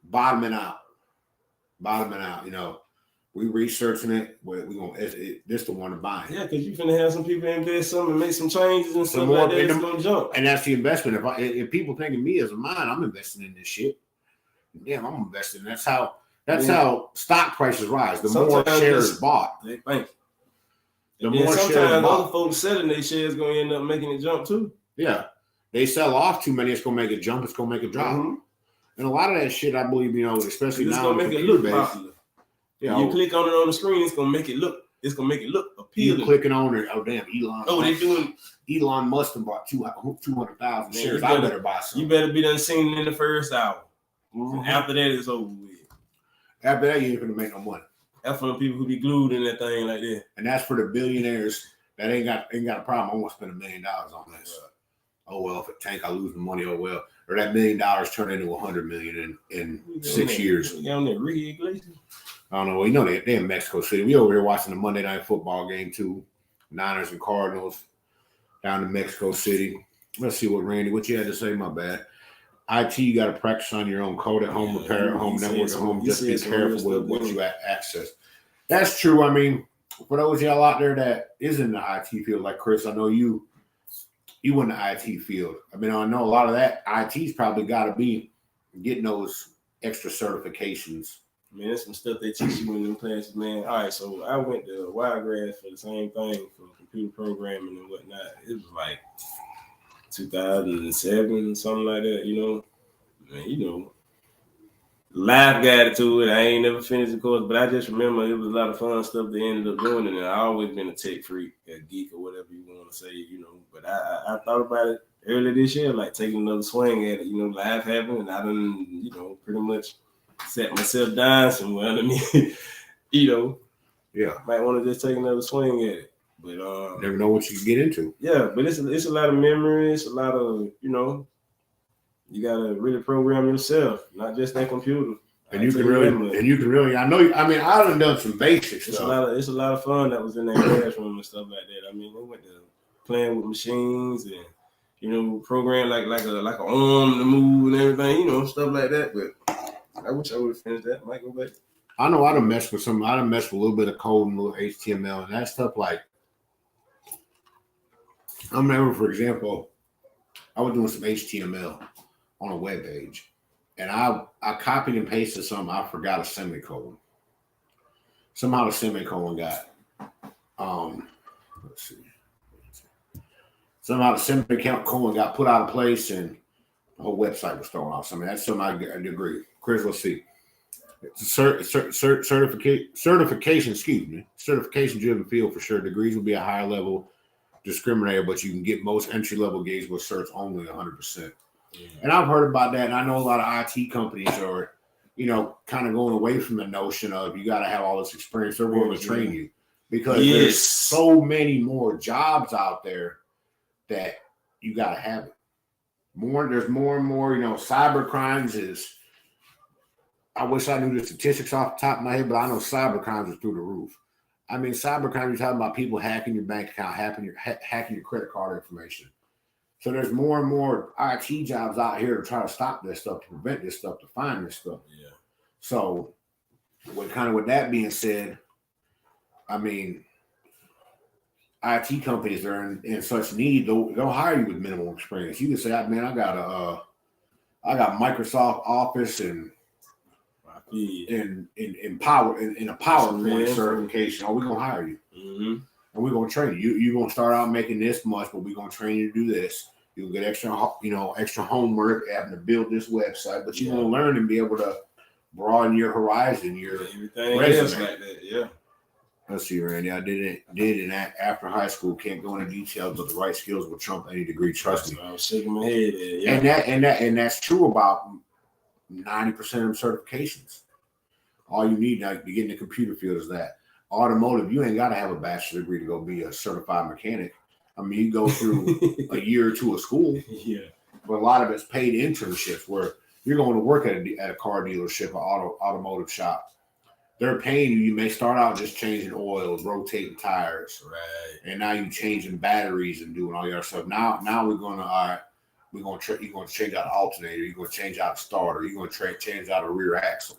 bottoming out, We researching it. We gonna this the one to buy. Yeah, because you finna have some people invest some and make some changes and stuff like that. It's gonna jump. And that's the investment. If people think of me as a mine, I'm investing in this shit. Yeah, I'm investing. That's how stock prices rise. The more shares bought. Thank you. The more shares bought. Other folks selling their shares gonna end up making it jump too. Yeah, they sell off too many. It's gonna make it jump. It's gonna make it drop. Mm-hmm. And a lot of that shit, I believe, especially it's now, gonna make it look popular. Yeah, you click on it on the screen, it's gonna make it look. It's gonna make it look appealing. You clicking on it? Oh damn, Elon! Oh, they doing. Elon Musk bought 200,000 shares. I better buy some. You better be done seen in the first hour. Mm-hmm. After that, it's over with. After that, you ain't gonna make no money. That's for the people who be glued in that thing like that. And that's for the billionaires that ain't got a problem. I want to spend $1 million on this. Oh well, if it tank, I lose the money. Oh well, or that $1 million turn into $100 million in 6 years. You got on that Ricky Iglesias? I don't know. Well, they in Mexico City. We over here watching the Monday Night Football game too. Niners and Cardinals down in Mexico City. Let's see what you had to say. My bad. IT, you got to practice on your own code at home, repair at home, network at home. Just be careful with what you access. That's true. I mean, for those y'all out there that is in the IT field, like Chris, I know you in the IT field. I mean, I know a lot of that IT's probably got to be getting those extra certifications. Man, there's some stuff they teach you in them classes, man. All right, so I went to Wiregrass for the same thing for computer programming and whatnot. It was like 2007, something like that, Man, life guided to it. I ain't never finished the course, but I just remember it was a lot of fun stuff they ended up doing, and I always been a tech freak, a geek, or whatever you want to say, But I thought about it earlier this year, like taking another swing at it. Life happened, and I done, pretty much set myself down somewhere. I mean, yeah, might want to just take another swing at it. But never know what you can get into. Yeah, but it's a lot of memory. It's a lot of you gotta really program yourself, not just that computer. And you can really. I done some basic stuff. It's a lot of fun that was in that classroom and stuff like that. I mean, we went to playing with machines and program like a arm to move and everything, stuff like that. But I wish I would have finished that. Might go back. I know I done messed with some. I done messed with a little bit of code and a little HTML and that stuff. Like I remember, for example, I was doing some HTML on a web page, and I copied and pasted something. I forgot a semicolon. Somehow the semicolon got let's see. Somehow the semicolon got put out of place, and the whole website was thrown off. I mean, that's something I agree. Chris, let's see. It's a certification-driven field for sure. Degrees will be a higher level discriminator, but you can get most entry-level gigs with certs only 100%. Yeah. And I've heard about that, and I know a lot of IT companies are, kind of going away from the notion of you got to have all this experience. They're willing to train you because there's so many more jobs out there that you got to have it. There's more and more, cyber crimes is. I wish I knew the statistics off the top of my head, but I know cyber crimes are through the roof. I mean, cyber crime, you're talking about people hacking your bank account, hacking your credit card information. So there's more and more IT jobs out here to try to stop this stuff, to prevent this stuff, to find this stuff. Yeah. So with that being said, I mean, IT companies are in such need, they'll hire you with minimal experience. You can say, man, I got Microsoft Office and in a PowerPoint certification. Oh, we're gonna hire you, and we're gonna train you. You're gonna start out making this much, but we're gonna train you to do this. You'll get extra homework having to build this website, but you're gonna learn and be able to broaden your horizon, your everything else like that. Yeah. Let's see, Randy. I did it after high school. Can't go into details, but the right skills will trump any degree. Trust me. I was shaking my head. Yeah. And that's true about 90% of certifications. All you need now to get in the computer field is that. Automotive, you ain't got to have a bachelor's degree to go be a certified mechanic. I mean, you go through a year or two of school. Yeah. But a lot of it's paid internships where you're going to work at a car dealership, an automotive shop. They're paying you. You may start out just changing oils, rotating tires. Right. And now you're changing batteries and doing all your stuff. Now we're going to, you're going to change out an alternator. You're going to change out a starter. You're going to change out a rear axle.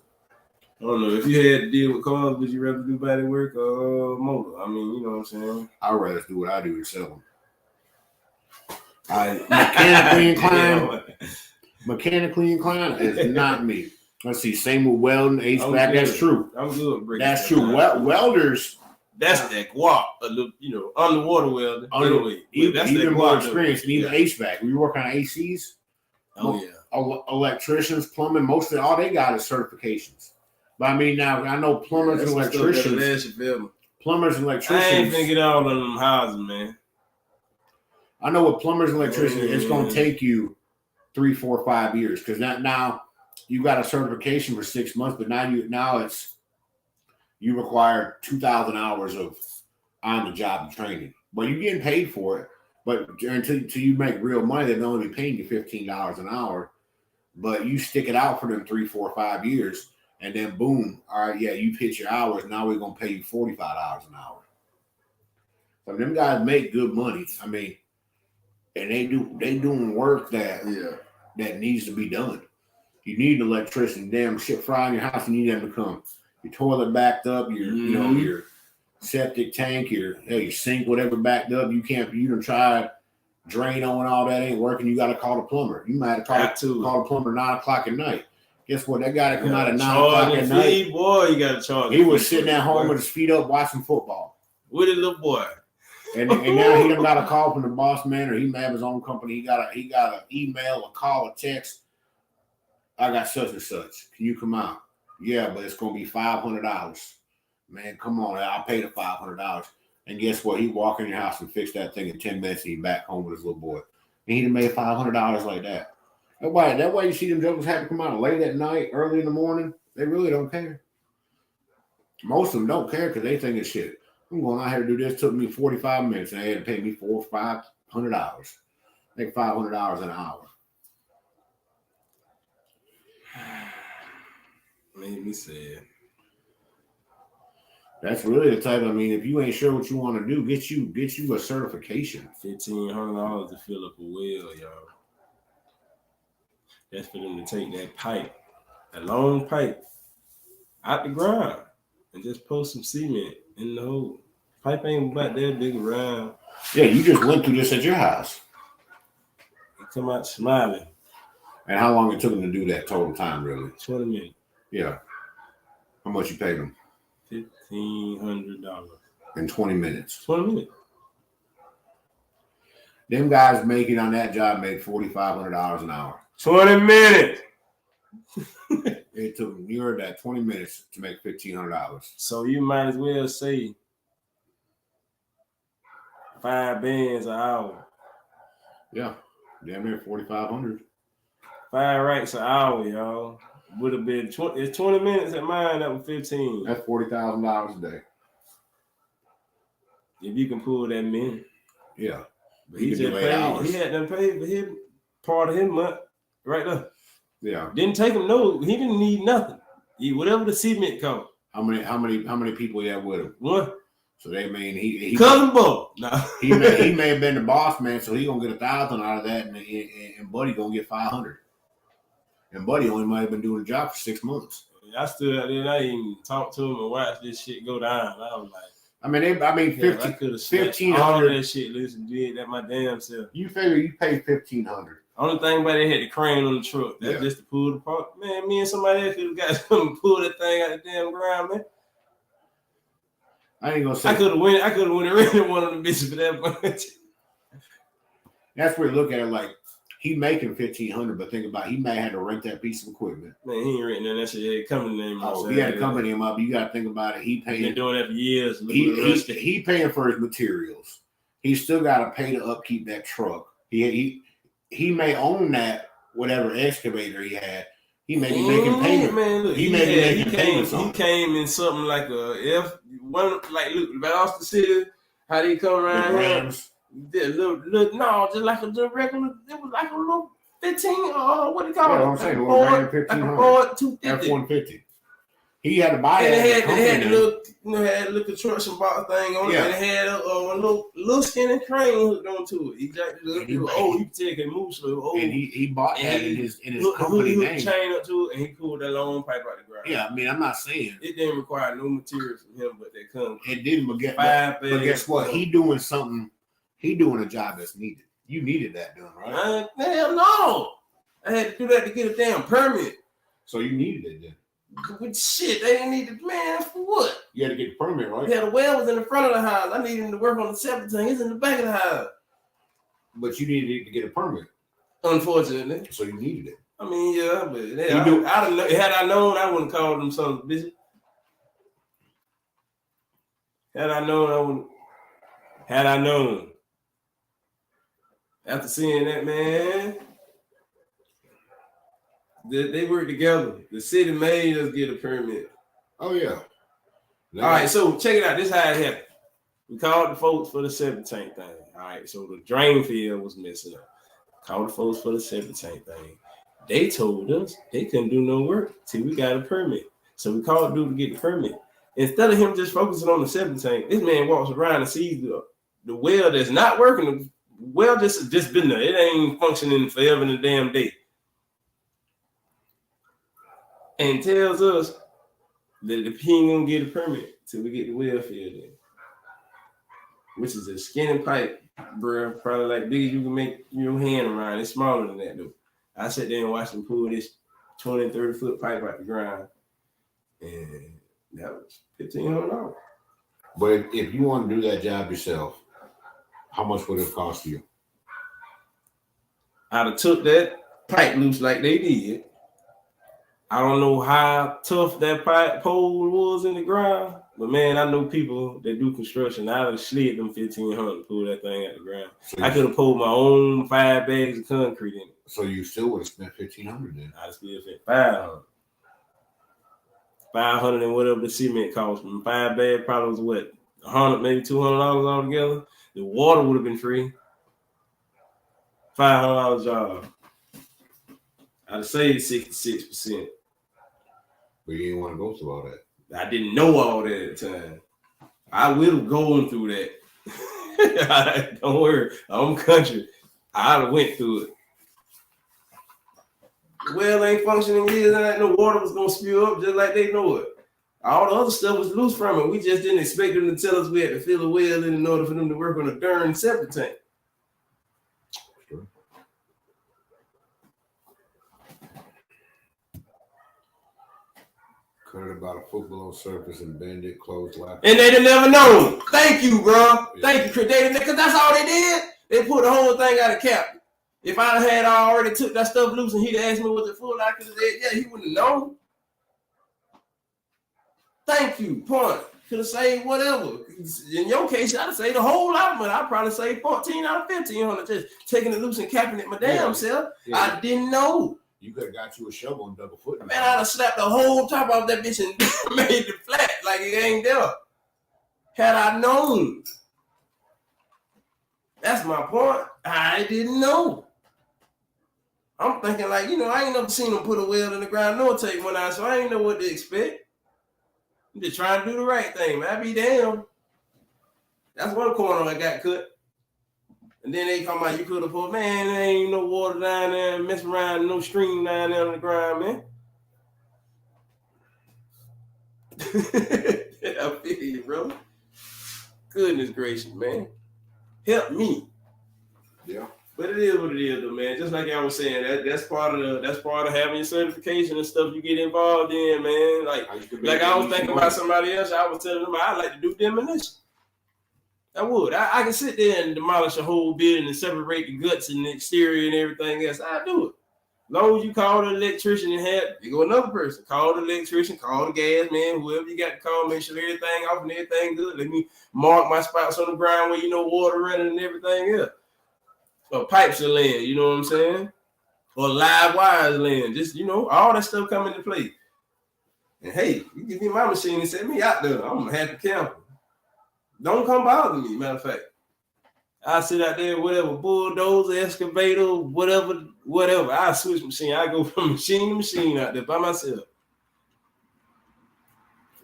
I don't know if you had to deal with cars, would you rather do body work or motor? I mean, you know what I'm saying. I'd rather do what I do and sell them. Mechanically inclined is not me. Let's see. Same with welding, HVAC. That's true. I'm good. That's true. Welders. That's that guap, underwater welding. Anyway, even more experience. And even HVAC. We work on ACs. Oh yeah. Electricians, plumbing. Most of all they got is certifications. But I mean, now I know plumbers and electricians. Plumbers and electricians. I ain't thinking all of them houses, man. I know with plumbers and electricians, it's going to take you 3, 4, 5 years because now you got a certification for 6 months, but now you require 2,000 hours of on the job training. But you're getting paid for it. But until you make real money, they'll only be paying you $15 an hour. But you stick it out for them 3, 4, 5 years, and then boom, all right, yeah, you've hit your hours. Now we're gonna pay you $45 an hour. So them guys make good money. I mean, and they doing work that needs to be done. You need an electrician, damn shit fry in your house. You need them to come. Your toilet backed up, your septic tank, your sink, whatever backed up. You done tried drain on all that ain't working. You got to call the plumber. You might have to call the plumber 9 o'clock at night. Guess what? That guy that come out at 9 o'clock at night. Boy, you got to charge. He was sitting at home with his feet up watching football with a little boy. And now he done got a call from the boss man, or he may have his own company. He got an email, a call, a text. I got such and such. Can you come out? Yeah, but it's gonna be $500. Man, come on, I'll pay the $500. And guess what? He walk in your house and fix that thing in 10 minutes, and he back home with his little boy. And he done made $500 like that. That way you see them jokers have to come out late at night, early in the morning. They really don't care. Most of them don't care because they think it's shit. I'm going out here to do this. It took me 45 minutes, and they had to pay me $400 or $500. Make $500 an hour. Made me sad. That's really the type. I mean, if you ain't sure what you want to do, get you a certification. $1,500 to fill up a well, y'all. That's for them to take that pipe, a long pipe, out the ground, and just pour some cement in the hole. Pipe ain't about that big around. Yeah, you just went through this at your house. You come out smiling. And how long it took them to do that total time, really? 20 minutes. Yeah. How much you paid them? $1,500. In 20 minutes. 20 minutes. Them guys making on that job made $4,500 an hour. 20 minutes. It took near that 20 minutes to make $1,500. So you might as well say 5 bands an hour. Yeah. Damn near 4,500. 5 racks an hour, y'all. Would have been 20. It's 20 minutes at mine. That was 15. That's $40,000 a day. If you can pull that minute. Yeah. But he just paid. He had done paid for his part of his month right there. Yeah. Didn't take him no. He didn't need nothing. Whatever the cement cost. How many people he had with him? One. So they mean he cousin Bo. No. he may have been the boss man, so he gonna get 1,000 out of that, and Buddy gonna get 500. And Buddy only might have been doing the job for 6 months. I stood out there and I even talked to him and watched this shit go down. I was like, 1,500. All that shit, listen, did that my damn self. You figure you paid $1,500. Only thing about it, had the crane on the truck. That's just to pull the part. Man, me and somebody else could have got something to pull that thing out the damn ground, man. I ain't gonna say I could have went and rented one of the bitches for that much. That's where you look at it like he making $1,500, but think about it, he may have had to rent that piece of equipment. Man, he ain't renting that shit. He had a company name. Oh, he had a company name up. You got to think about it. He paying. Been doing that for years. He paying for his materials. He still got to pay to upkeep that truck. He may own that whatever excavator he had. He may be making payments. Man, look, he came in something like a F1, like look, about Austin City. How they come around here? Just like a regular. It was like a little 15. What do you call it? I'm saying, Ford 250. F-150. He had to buy and it. They had the little, had a little construction box thing on it, and it had a little skinny crane hooked onto it. Exactly. You can take it move slow. Oh, and he bought that in his company name. He chain up to it, and he pulled that long pipe out the ground. Yeah, I mean, I'm not saying it didn't require no materials from him, but they come. It didn't. But guess what? He doing something. He doing a job that's needed. You needed that done, right? Damn no! I had to do that to get a damn permit. So you needed it then. But shit, they didn't need the man for what? You had to get the permit, right? Yeah, the well was in the front of the house. I needed him to work on the septic tank. He's in the back of the house. But you needed to get a permit. Unfortunately. So you needed it. I mean, yeah, but had I known, I wouldn't call them something busy. Had I known, I wouldn't. Had I known. After seeing that, man. They work together. The city made us get a permit. Oh, yeah. All right, so check it out. This is how it happened. We called the folks for the septic tank thing. All right, so the drain field was messing up. Called the folks for the septic tank thing. They told us they couldn't do no work till we got a permit. So we called dude to get the permit. Instead of him just focusing on the septic tank, this man walks around and sees the well that's not working. The well just been there. It ain't functioning forever and a damn day. And tells us that if he ain't gonna get a permit till we get the well filled in, which is a skinny pipe, bro, probably like big as you can make your hand around. It's smaller than that though. I sat there and watched him pull this 20, 30 foot pipe out the ground, and that was $1,500. But if you want to do that job yourself, how much would it cost you? I'd have took that pipe loose like they did. I don't know how tough that pipe pole was in the ground, but man, I know people that do construction. I'd have slid them $1,500 to pull that thing out the ground. So I could have pulled my own 5 bags of concrete in it. So you still would have spent $1,500 then? I'd still spent $500. $500 and whatever the cement cost. From 5 bags probably was what, $100, maybe $200 altogether. The water would have been free. $500 job. I'd have saved 66%. But you didn't want to go through all that. I didn't know all that at the time. I would have gone through that. Don't worry, I'm country. I'd have went through it. The well ain't functioning years, and no water was gonna spew up just like they know it. All the other stuff was loose from it. We just didn't expect them to tell us we had to fill a well in order for them to work on a darn septic tank. Sure. Cut about a foot below surface and bend it, close lap. And they'd have never known. Thank you, bro. Yeah. Thank you, Chris. Because that's all they did. They put the whole thing out of cap. If I had already took that stuff loose and he'd asked me was it full, I could have said, yeah, he wouldn't have known. Thank you, point. Could have saved whatever. In your case, I'd say the whole lot, but I'd probably say 14 out of 1,500 just taking it loose and capping it my damn self. Yeah. I didn't know. You could have got you a shovel and dug a foot. Man, I'd have slapped the whole top off that bitch and made it flat like it ain't there. Had I known. That's my point. I didn't know. I'm thinking like, I ain't never seen them put a well in the ground nor take one out, so I ain't know what to expect. I'm just trying to do the right thing, man. I be damn. That's one corner I got cut. And then they come out, you could have put, man, there ain't no water down there, messing around, no stream down there on the ground, man. I feel you, brother. Goodness gracious, man. Help me. Yeah. But it is what it is, though, man. Just like I was saying, that's part of having your certification and stuff you get involved in, man. Like I was thinking about somebody else. I was telling them I'd like to do demolition. I would. I can sit there and demolish a whole building and separate the guts and the exterior and everything else. I do it. As long as you call the electrician and you go another person. Call the electrician, call the gas man, whoever you got to call, make sure everything off and everything good. Let me mark my spots on the ground where water running and everything else. Or pipes are laying, you know what I'm saying? Or live wires laying. Just, all that stuff come into play. And hey, you give me my machine and set me out there. I'm a happy camper. Don't come bother me, matter of fact. I sit out there, whatever, bulldozer, excavator, whatever. I switch machine. I go from machine to machine out there by myself.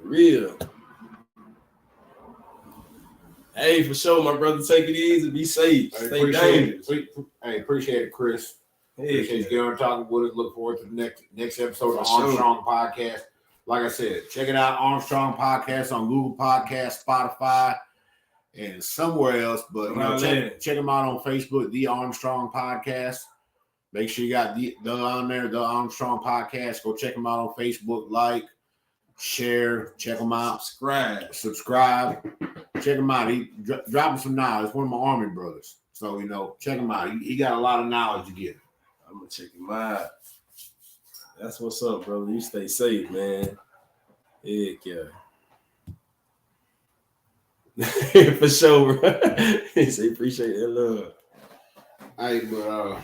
Real. Hey, for sure, my brother. Take it easy. Be safe. Stay dangerous. Appreciate it, Chris. Appreciate you getting on talking with us. Look forward to the next episode of Armstrong Podcast. Like I said, check it out, Armstrong Podcast on Google Podcasts, Spotify, and somewhere else. But check them out on Facebook, The Armstrong Podcast. Make sure you got the on there, The Armstrong Podcast. Go check them out on Facebook. Like, share, check them out. Subscribe. Check him out. He dropping some knowledge. One of my Army brothers. So, check him out. He got a lot of knowledge to give. I'm going to check him out. That's what's up, brother. You stay safe, man. Heck yeah. For sure, bro. He say appreciate that love. Hey, but,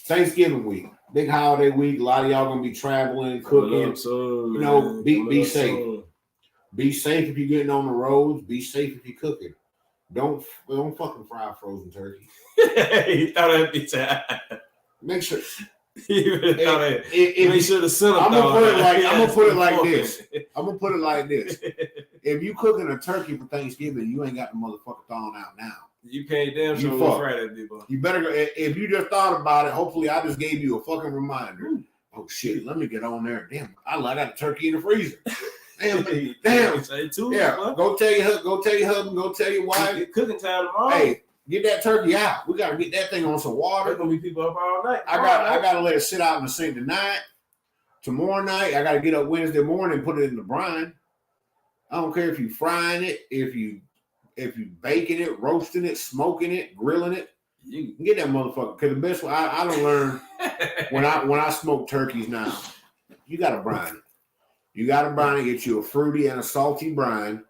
Thanksgiving week. Big holiday week. A lot of y'all going to be traveling, cooking. Be safe. Be safe if you're getting on the roads. Be safe if you're cooking. Don't fucking fry frozen turkey. He thought that'd be time. Make sure. Make sure the center. I'm gonna put it like this. If you cooking a turkey for Thanksgiving, you ain't got the motherfucker thawing out now. You can't damn sure fry that people. You better go. If you just thought about it, hopefully I just gave you a fucking reminder. Oh shit, let me get on there. Damn, I got a turkey in the freezer. Damn. Yeah, go tell your husband, go tell your wife. It's cooking time tomorrow. Hey, get that turkey out. We gotta get that thing on some water. There's gonna be people up all night. I gotta let it sit out in the sink tonight. Tomorrow night, I gotta get up Wednesday morning and put it in the brine. I don't care if you frying it, if you baking it, roasting it, smoking it, grilling it. You can get that motherfucker. Because the best way I don't learn when I smoke turkeys now, you gotta brine it. You got to brine it, get you a fruity and a salty brine.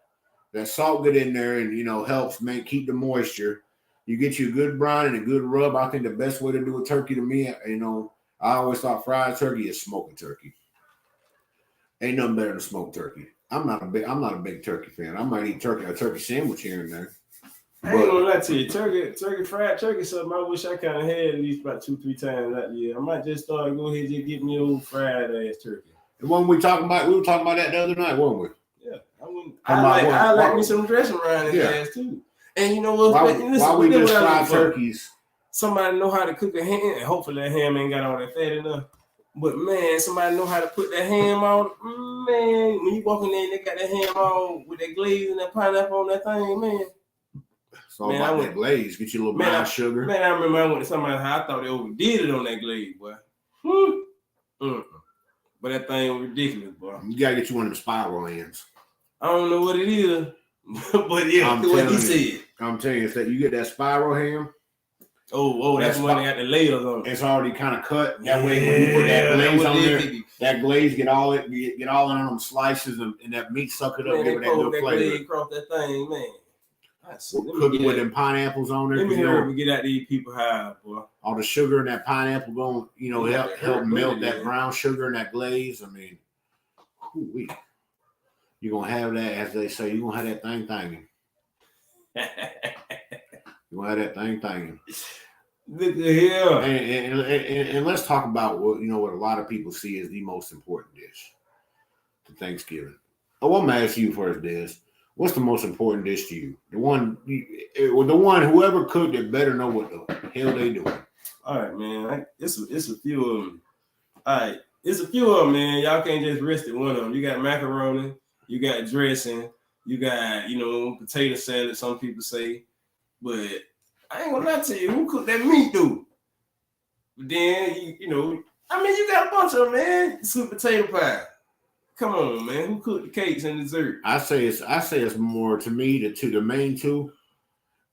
That salt get in there and, helps keep the moisture. You get you a good brine and a good rub. I think the best way to do a turkey to me, I always thought fried turkey is smoking turkey. Ain't nothing better than smoked turkey. I'm not a big turkey fan. I might eat a turkey sandwich here and there. I ain't gonna lie to you. Fried turkey, something I wish I kind of had at least about 2-3 times that year. I might just go ahead and just get me old fried ass turkey. The one we were talking about that the other night, weren't we? Yeah, I like me some dressing around his ass too. And you know what? Why we just fry turkeys? Somebody know how to cook a ham, and hopefully that ham ain't got all that fat enough. But man, somebody know how to put that ham on. Man, when you walk in there and they got that ham on with that glaze and that pineapple on that thing, man. It's all about that glaze. Get you a little brown sugar. Man, I remember I went to somebody's house. I thought they overdid it on that glaze, boy. But that thing was ridiculous, boy. You gotta get you one of the spiral ends. I don't know what it is, but yeah, what he said. I'm telling you, you get that spiral ham. Oh, that's when they got the layers on it. It's already kind of cut. That way, when you put that glaze on there, that glaze get all in on them slices, and that meat suck it up, give it that good flavor. Glaze across that thing, man. Cook it with them pineapples on there. Let me hear we get out these people high, boy. All the sugar and that pineapple going, help melt that brown sugar and that glaze. I mean, you're gonna have that, as they say, you're gonna have that thing thanging. You're gonna have that thing thanging. Look at here. And let's talk about what a lot of people see as the most important dish to Thanksgiving. Oh, I'm gonna ask you first, Des. What's the most important dish to you? The one whoever cooked it better know what the hell they doing. All right, man. It's a few of them. All right, it's a few of them, man. Y'all can't just rest it one of them. You got macaroni, you got dressing, you got potato salad. Some people say, but I ain't gonna lie to you. Who cooked that meat, dude? But then you got a bunch of them, man. Sweet potato pie. Come on, man. Who cooked the cakes and dessert? I say it's more to me. The main two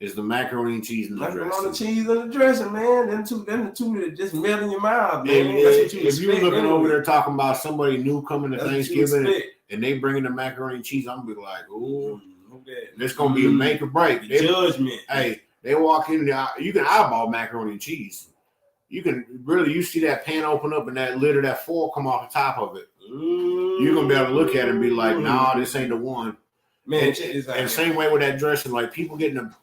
is the macaroni and cheese and the dressing. Macaroni and cheese and the dressing, man. Them the two that just melt in your mouth, man. If you're looking over there talking about somebody new coming to Thanksgiving and they bringing the macaroni and cheese, I'm gonna be like, ooh, this gonna be a make or break. Judgment. Hey, they walk in there. You can eyeball macaroni and cheese. You see that pan open up and that lid or that foil come off the top of it. You're gonna be able to look at it and be like, nah, this ain't the one. Man, and same way with that dressing, like people getting an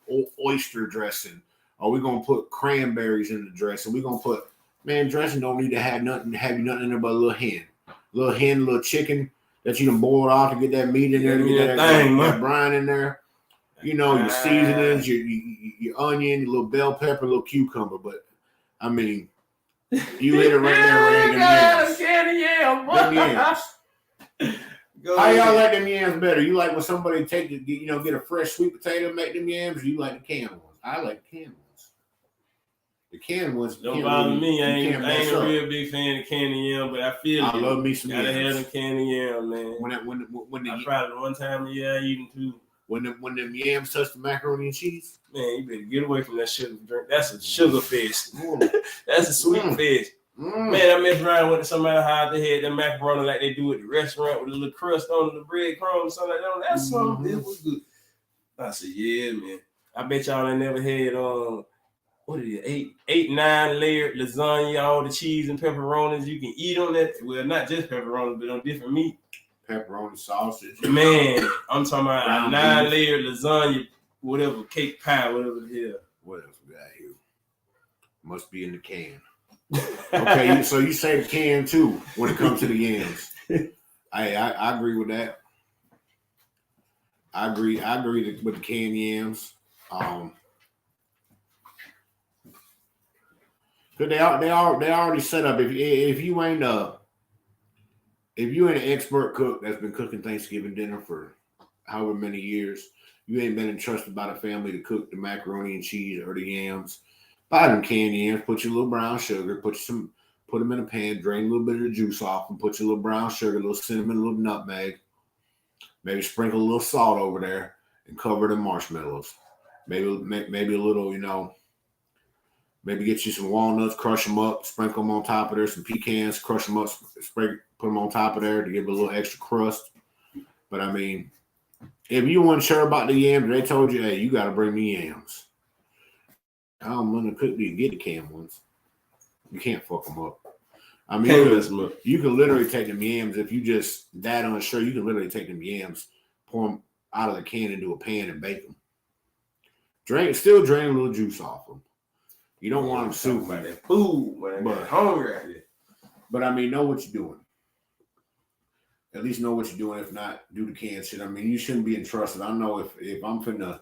oyster dressing, or we're gonna put cranberries in the dressing. We're gonna dressing don't need to have nothing in there but a little hen, little chicken that you done boiled off to get that meat in there, to get that brine in there. You know, your seasonings, your onion, your little bell pepper, little cucumber. But I mean, you hit it right there, them yams. How y'all like them yams better? You like when somebody get a fresh sweet potato and make them yams, or you like the canned ones? I like the canned ones. The canned ones don't bother me. I ain't a real big fan of candy yam, but I feel I love me some gotta yams. have them candy yam, man. When I tried it one time a year, I eat them too. When them yams touch the macaroni and cheese, man, you better get away from that sugar drink. That's a sugar fest. That's a sweet fest. Man, I messed around with somebody how they had that macaroni like they do at the restaurant with a little crust on the breadcrumbs, something like that. That's something that was good. I said, yeah, man. I bet y'all ain't never had what is it, 9 layered lasagna, all the cheese and pepperonis you can eat on that. Well, not just pepperoni, but on different meat. Pepperoni sausage. Man, I'm talking about a 9 layered lasagna, whatever, cake pie, whatever the hell. What else we got here? Must be in the can. Okay, so you say the can too when it comes to the yams. I agree with that. I agree with the canned yams. Cause they already set up. If you ain't an expert cook that's been cooking Thanksgiving dinner for however many years, you ain't been entrusted by the family to cook the macaroni and cheese or the yams. Buy them canned yams, put your little brown sugar, put them in a pan, drain a little bit of the juice off, and put your little brown sugar, a little cinnamon, a little nutmeg. Maybe sprinkle a little salt over there and cover the marshmallows. Maybe a little, maybe get you some walnuts, crush them up, sprinkle them on top of there, some pecans, crush them up, put them on top of there to give it a little extra crust. But I mean, if you weren't sure about the yams, they told you, hey, you got to bring me yams. I'm gonna cook these, get the canned ones. You can't fuck them up. I mean, you can literally take them yams if you just that unsure. You can literally take them yams, pour them out of the can into a pan and bake them. Still drain a little juice off them. You don't want them soup about that food, man. But hungry out here. But I mean, know what you're doing. At least know what you're doing. If not, do the canned shit. I mean, you shouldn't be entrusted. I know if I'm finna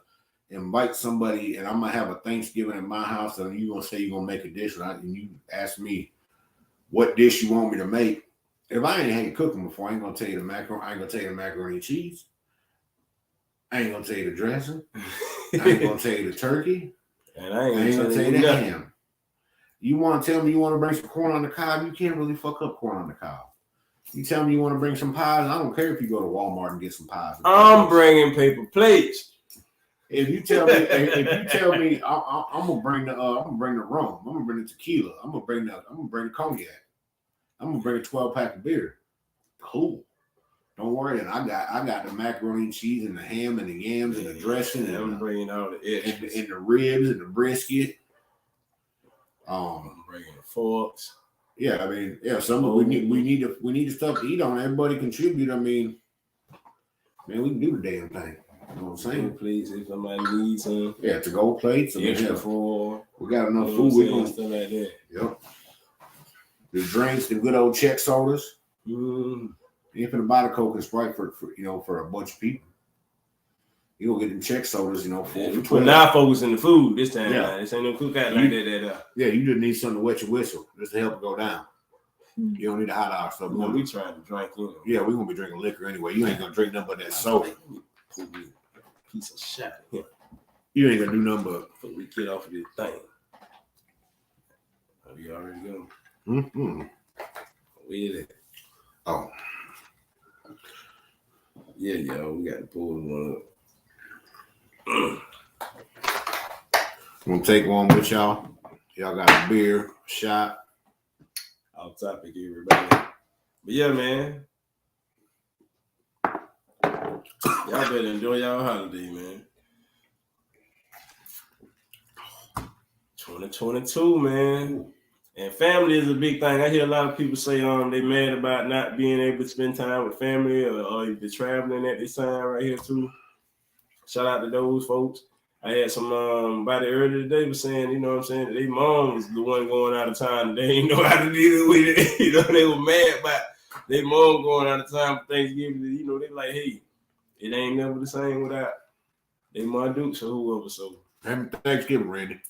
invite somebody and I'm gonna have a Thanksgiving in my house and you're gonna say you're gonna make a dish and you ask me what dish you want me to make. If I ain't had cooking before, I ain't gonna tell you the macaroni. I ain't gonna tell you the macaroni and cheese. I ain't gonna tell you the dressing. I ain't gonna tell you the turkey. And I ain't gonna tell you the ham. You want to tell me you want to bring some corn on the cob? You can't really fuck up corn on the cob. You tell me you want to bring some pies. I don't care if you go to Walmart and get some pies. I'm bringing paper plates. If you tell me, I'm gonna bring the rum. I'm gonna bring the tequila. I'm gonna bring the cognac. I'm gonna bring a 12-pack of beer. Cool. Don't worry. And I got the macaroni and cheese and the ham and the yams and the dressing. And I'm bringing all the extras. And the ribs and the brisket. I'm bringing the forks. Yeah, I mean, yeah. We need the stuff to eat on. Everybody contribute. I mean, man, we can do the damn thing. You know what I'm saying? Please, if somebody needs some. Yeah, to-go plates. Extra for. We got enough food. We gonna stuff like that. Yep. The drinks, the good old check sodas. You ain't finna buy the Coke and Sprite for a bunch of people. You gonna get them check sodas, for We're not focusing the food this time. Yeah. This ain't no cookout like that. Yeah, you just need something to wet your whistle just to help it go down. You don't need a hot dog stuff. No, we trying to drink. Yeah, we're gonna be drinking liquor anyway. You ain't gonna drink nothing but that soda. Piece of shit. Yeah. You ain't gonna do nothing but before we get off of this thing. We already go. Where it? Oh. Yeah, yo, we got to pull one up. I'm gonna take one with y'all. Y'all got a beer, shot. Off topic, everybody. But yeah, man. Y'all better enjoy y'all holiday, man. 2022, man. And family is a big thing. I hear a lot of people say they mad about not being able to spend time with family or if they're traveling at this time right here too. Shout out to those folks. I had somebody earlier today was saying, you know what I'm saying, their mom was the one going out of town and they didn't know how to deal with it. They were mad about they mom going out of town for Thanksgiving. You know, they like, hey, it ain't never the same without they my Dukes or whoever. So happy Thanksgiving, Randy.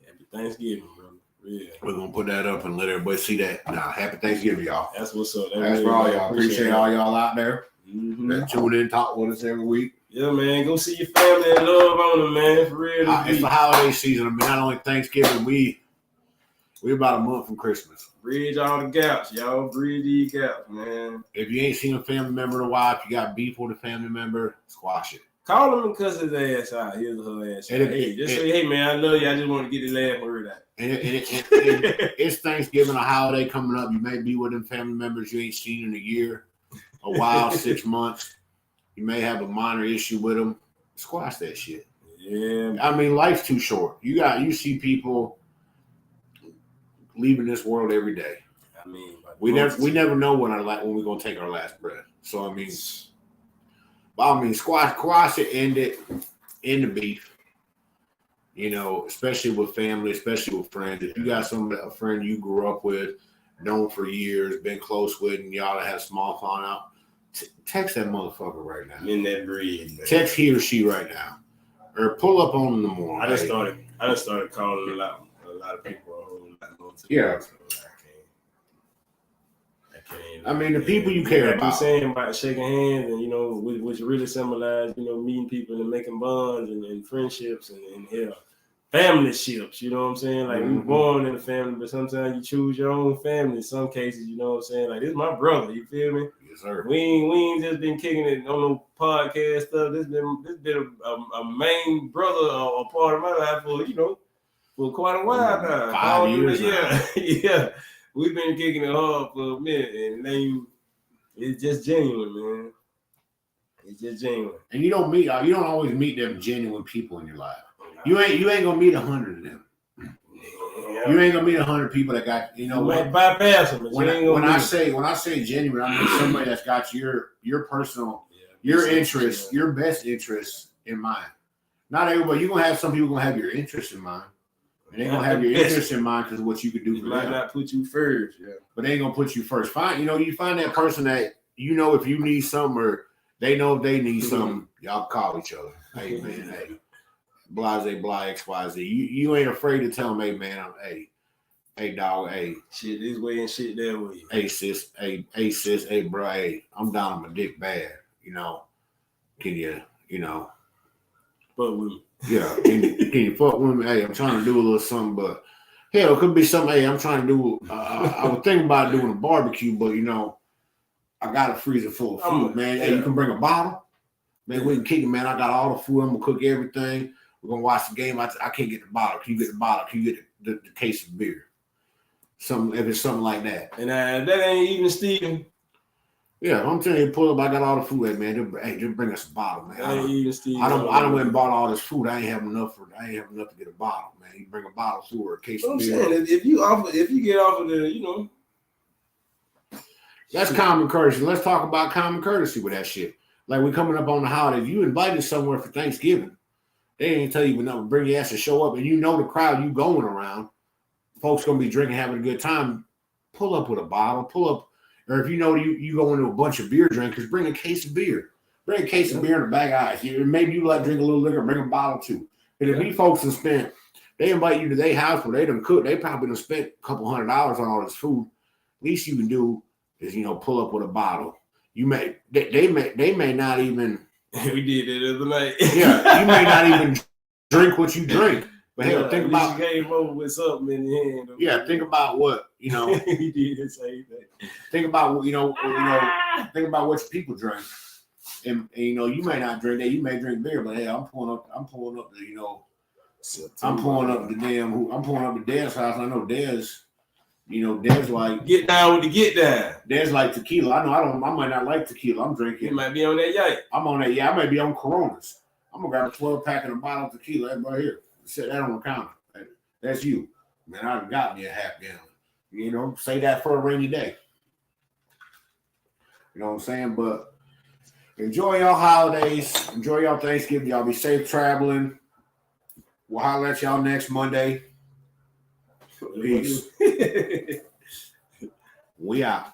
Happy Thanksgiving, bro. Yeah. We're gonna put that up and let everybody see that. Nah, happy Thanksgiving, y'all. That's what's up. That's for all y'all. Appreciate all y'all out there that tune in, talk with us every week. Yeah, man. Go see your family and love on them, man. For real. It's the holiday season. I mean, not only Thanksgiving, we're about a month from Christmas. Bridge all the gaps, y'all. Bridge these gaps, man. If you ain't seen a family member in a while, if you got beef with a family member, squash it. Call him and cuss his ass out. Here's her ass. Say, hey, man, I love you. I just want to get his last word out. And it's Thanksgiving, a holiday coming up. You may be with them family members you ain't seen in a year, a while, 6 months. You may have a minor issue with them. Squash that shit. Yeah. I mean, life's too short. You see people leaving this world every day. I mean, we never know when we're gonna take our last breath. So I mean, squash it, end the beef. You know, especially with family, especially with friends. If you got a friend you grew up with, known for years, been close with, and y'all had a small falling out, text that motherfucker right now. In that breed. Text he or she right now, or pull up on in the morning. I just started calling a lot of people. Yeah. I mean, the people you care about. I'm saying about shaking hands and, you know, which really symbolize, you know, meeting people and making bonds and friendships and hell, family ships, you know what I'm saying? Like, we were born in a family, but sometimes you choose your own family in some cases, you know what I'm saying? Like, this is my brother, you feel me? Yes, sir. We ain't just been kicking it on no podcast stuff. This been a main brother or part of my life for quite a while now. 5 years now. Yeah. We've been kicking it hard for a minute, and then it's just genuine, man. It's just genuine. And you don't always meet them genuine people in your life. You ain't gonna meet 100 of them. Yeah. You ain't gonna meet 100 people that got might bypass them. When I say genuine, I mean somebody that's got your personal your interest, your best interest in mind. Not everybody. You're gonna have some people gonna have your interest in mind. And they're gonna have your interest in mind because of what you could do for them. Might not put you first, yeah. But they ain't gonna put you first. You find that person that if you need something or they know if they need something, y'all call each other. Hey man, hey, blase, blah, XYZ. You ain't afraid to tell them, hey man, hey dog, hey. Shit this way and shit that way. Hey sis, hey bro, hey, I'm down on my dick bad. Can you fuck with me? Yeah, can you fuck with me? Hey, I'm trying to do a little something, but hell, it could be something. Hey, I'm trying to do. I was thinking about doing a barbecue, but I got a freezer full of food, man. Hey, you can bring a bottle, man. We can kick it, man. I got all the food. I'm gonna cook everything. We're gonna watch the game. I can't get the bottle. Can you get the bottle? Can you get the case of beer? If it's something like that. And that ain't even Steven. Yeah, I'm telling you, pull up. I got all the food, hey, man. Just bring us a bottle, man. I don't went and bought all this food. I ain't have enough to get a bottle, man. You bring a bottle through or a case of beer. I'm saying, if you get offered the, that's common courtesy. Let's talk about common courtesy with that shit. Like we coming up on the holidays, you invited somewhere for Thanksgiving. They ain't tell you nothing. Bring your ass to show up, and the crowd you going around. Folks gonna be drinking, having a good time. Pull up with a bottle. Pull up. Or if you go into a bunch of beer drinkers, bring a case of beer. Bring a case of beer and a bag of ice. Maybe you like drink a little liquor, bring a bottle too. And if these folks they invite you to their house where they done cook, they probably done spent a couple $100 on all this food. Least you can do is pull up with a bottle. They may not even. We did it the other night. Yeah, you may not even drink what you drink. But hell, think about came over with something in the hand. Yeah, think about what He did the same thing. Think about think about what people drink, and you may not drink that. You may drink beer, but hey, I'm pulling up the Dad's house. I know Dad's. Dad's like get down with the get down. Dad's like tequila. I might not like tequila. I'm drinking. You might be on that yike. I'm on that. Yeah, I might be on Coronas. I'm gonna grab a 12-pack and a bottle of tequila right here. Set that on the counter. That's you. Man, I've got me a half gallon. Say that for a rainy day. You know what I'm saying? But enjoy y'all holidays. Enjoy y'all Thanksgiving. Y'all be safe traveling. We'll holler at y'all next Monday. Peace. We out.